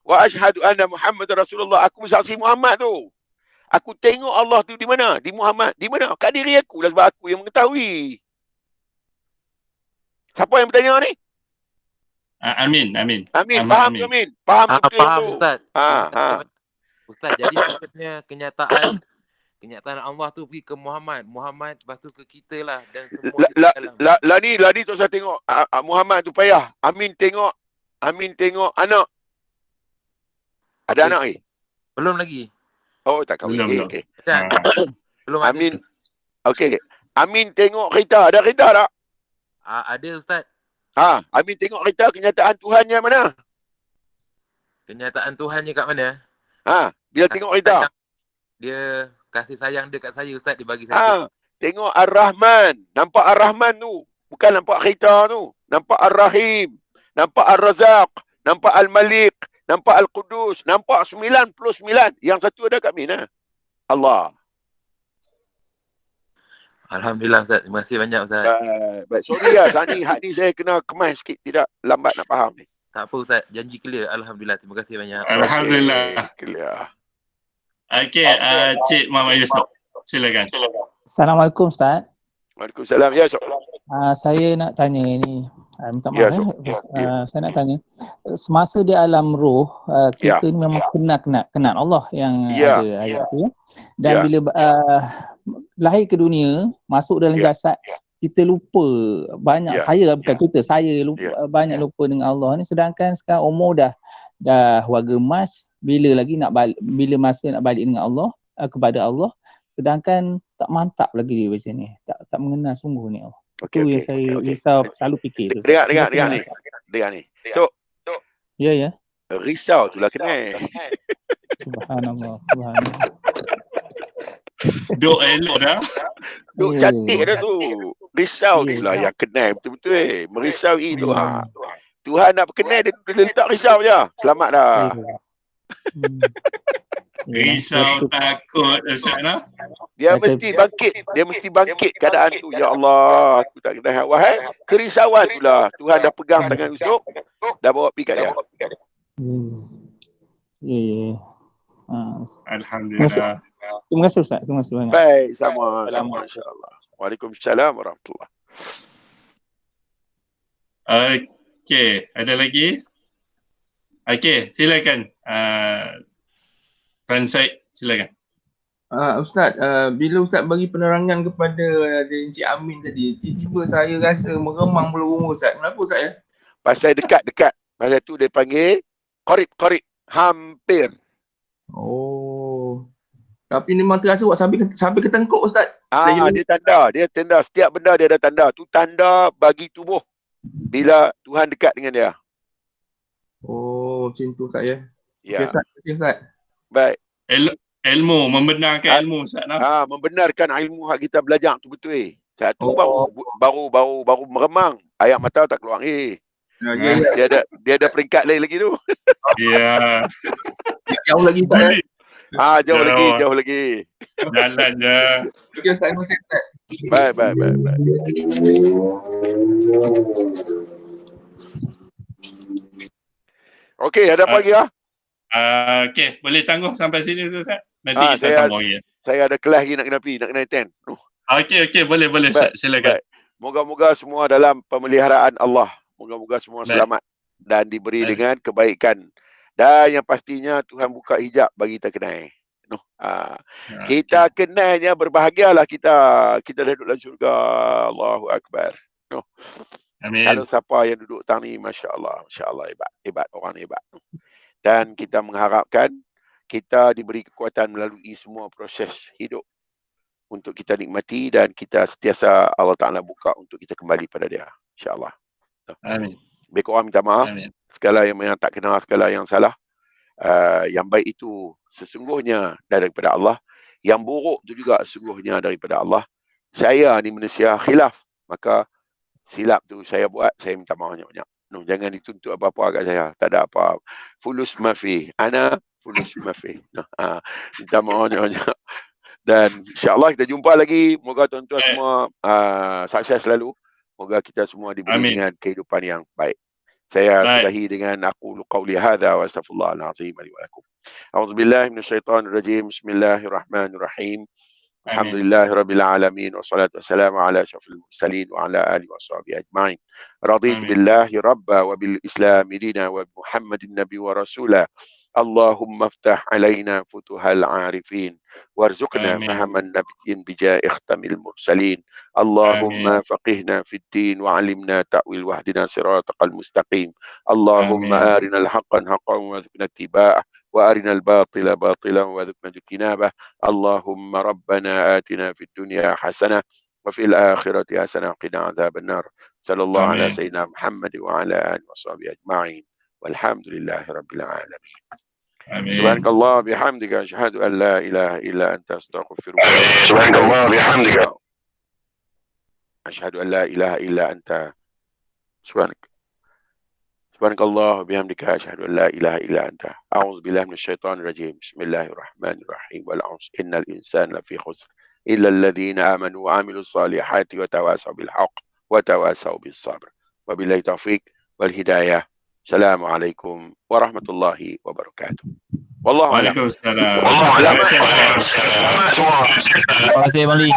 Wa asyhadu anna Muhammad Rasulullah, aku bersaksi Muhammad tu. Aku tengok Allah tu di mana? Di Muhammad. Di mana? Kat diri aku lah, sebab aku yang mengetahui. Siapa yang bertanya ni? Amin. Faham tu Amin? Faham betul faham tu? Ustaz. Ustaz, jadi Ha. maksudnya kenyataan Allah tu pergi ke Muhammad, lepas tu ke kita lah, dan semua kita dalam. Lani tu saya tengok Muhammad tu payah. Amin tengok anak. Ada anak ni? Belum lagi. Oh, tak kahwin. Belum. Belum ada. Amin. Okey. Amin tengok kereta. Ada kereta tak? Ada Ustaz. Amin tengok kereta, kenyataan Tuhannya mana? Kenyataan Tuhannya kat mana? Bila tengok kereta. Dia kasih sayang dia kat saya Ustaz, dia bagi saya. Tengok Ar-Rahman. Nampak Ar-Rahman tu. Bukan nampak kereta tu. Nampak Ar-Rahim. Nampak Ar-Razak. Nampak Al-Malik. Nampak Al-Qudus. Nampak 99. Yang satu ada kat mana? Allah. Alhamdulillah Ustaz. Terima kasih banyak Ustaz. Baik. Sorry lah. Hak ni saya kena kemas sikit. Tidak lambat nak faham ni. Tak apa Ustaz. Janji clear. Alhamdulillah. Terima kasih banyak. Alhamdulillah. Clear. Okey, Cik Muhammad Yusof. Silakan. Assalamualaikum Ustaz. Waalaikumsalam. Ya, Saya nak tanya ni. Minta Ya, maaf. Saya nak tanya. Semasa di alam roh, kita ni memang kenal Allah yang ada ayat tu. Dan bila lahir ke dunia, masuk dalam jasad, kita lupa banyak. Saya bukan kita, saya lupa banyak lupa dengan Allah ni. Sedangkan sekarang umur dah warga emas, bila masa nak balik dengan Allah, kepada Allah, sedangkan tak mantap lagi dia macam ni, tak mengenal sungguh ni Allah. Itu yang saya risau, selalu fikir tu. Dengar ni. So ya risau tu lah kena. Subhanallah. Duk elok dah. Duk cantik dah tu. Risau tu lah yang kena betul-betul. Merisau itu. Tuhan nak berkenal, dia letak risau je. Selamat dah. Risau, takut, Ustaz. Dia mesti bangkit keadaan tu. Ya Allah, aku tak kena. Wahai, kerisauan tu lah. Tuhan dah pegang tangan Yusuf, dah bawa pergi kat dia. Alhamdulillah. Terima kasih Ustaz. Terima kasih banyak. Baik, sama insya-Allah. Waalaikumsalam warahmatullahi. Okey, ada lagi? Okey, silakan. Tuan Syed, silakan. Ustaz, bila Ustaz bagi penerangan kepada Encik Amin tadi, tiba-tiba saya rasa meremang bulu roma Ustaz. Kenapa Ustaz ya? Pasal dekat. Pasal tu dia panggil qarib, hampir. Oh. Tapi memang terasa buat sampai ke tengkuk Ustaz. Dia tanda. Setiap benda dia ada tanda. Tu tanda bagi tubuh bila Tuhan dekat dengan dia. Oh, macam tu Ustaz ya. Ya. Terima kasih Ustaz. Baik. Ilmu, membenarkan ilmu Ustaz. Membenarkan ilmu hak kita belajar tu betul. Satu baru meremang. Air mata tak keluar. Dia ada peringkat lain lagi tu. Ya. Jauh lagi Ustaz. Jauh lagi. Jalan je. Okey Ustaz, terima kasih Ustaz. Baik. Okey, ada apa lagi lah? Okey, boleh tangguh sampai sini Ustaz. Nanti kita sambung lagi. Saya ada kelas lagi nak kena attend. Okey, boleh Ustaz. Silakan. Baik. Moga-moga semua dalam pemeliharaan Allah. Moga-moga semua selamat dan diberi dengan kebaikan. Dan yang pastinya Tuhan buka hijab bagi kita kenal. Kita kenalnya berbahagialah kita dah duduk dalam syurga. Allahu Akbar. Amin. Kalau siapa yang duduk tang ni, masya-Allah hebat orang hebat. Dan kita mengharapkan kita diberi kekuatan melalui semua proses hidup untuk kita nikmati dan kita sentiasa Allah Ta'ala buka untuk kita kembali pada dia. InsyaAllah. Amin. Baik, orang minta maaf. Amin. Segala yang tak kenal, segala yang salah. Yang baik itu sesungguhnya daripada Allah. Yang buruk itu juga sesungguhnya daripada Allah. Saya ni manusia khilaf. Maka silap tu saya buat, saya minta maaf banyak-banyak. Jangan dituntut apa-apa kat saya. Tak ada apa. Fulus mafi. Ana fulus mafi. Minta maaf banyak-banyak. Dan insyaAllah kita jumpa lagi. Moga tuan-tuan semua sukses selalu. Moga kita semua diberi dengan kehidupan yang baik. Saya sudahi dengan aku qauli hadza wa astaghfirullahal azim li wa lakum. A'udzubillahi minasyaitonir rajim. Bismillahirrahmanirrahim. Alhamdulillahirabbil alamin wassalatu wassalamu ala asyrafil mursalin wa ala alihi washabihi ajmain. Raditu billahi rabba wa bil islam dina wa Muhammadin nabi wa rasula. Allahumma aftah alaina futuhal arifin warzuqna fahaman nabiyyin bijai ikhtamil mursalin. Allahumma faqihna fid din wa alimna ta'wil wahdina siratal mustaqim. Allahumma arinal haqqan haqqan warzuqna ittiba'ah wa arinal batila batilan warzuqna ijtinabah. Allahumma rabbana atina fid dunya hasanah wa fil akhirati hasanah wa qina adzaban nar. Sallallahu ala sayyidina Muhammad wa ala alihi washabihi ajma'in. Walhamdulillahi rabbil alamin. سبحانك الله بحمدك أشهد أن لا إله إلا أنت أستغفرك. سبحانك الله بحمدك أشهد أن لا إله إلا أنت سبحانك الله بحمدك أشهد أن لا إله إلا أنت. أعوذ بالله من الشيطان الرجيم. بسم الله الرحمن الرحيم. والعصر إن الإنسان لفي خسر إلا الذين آمنوا وعملوا الصالحات وتواصوا بالحق وتواصوا بالصبر. وبالله التوفيق والهداية. Assalamualaikum warahmatullahi wabarakatuh. Wallahu a'lam. Waalaikumsalam. Terima kasih. Terima kasih, Bang Lee.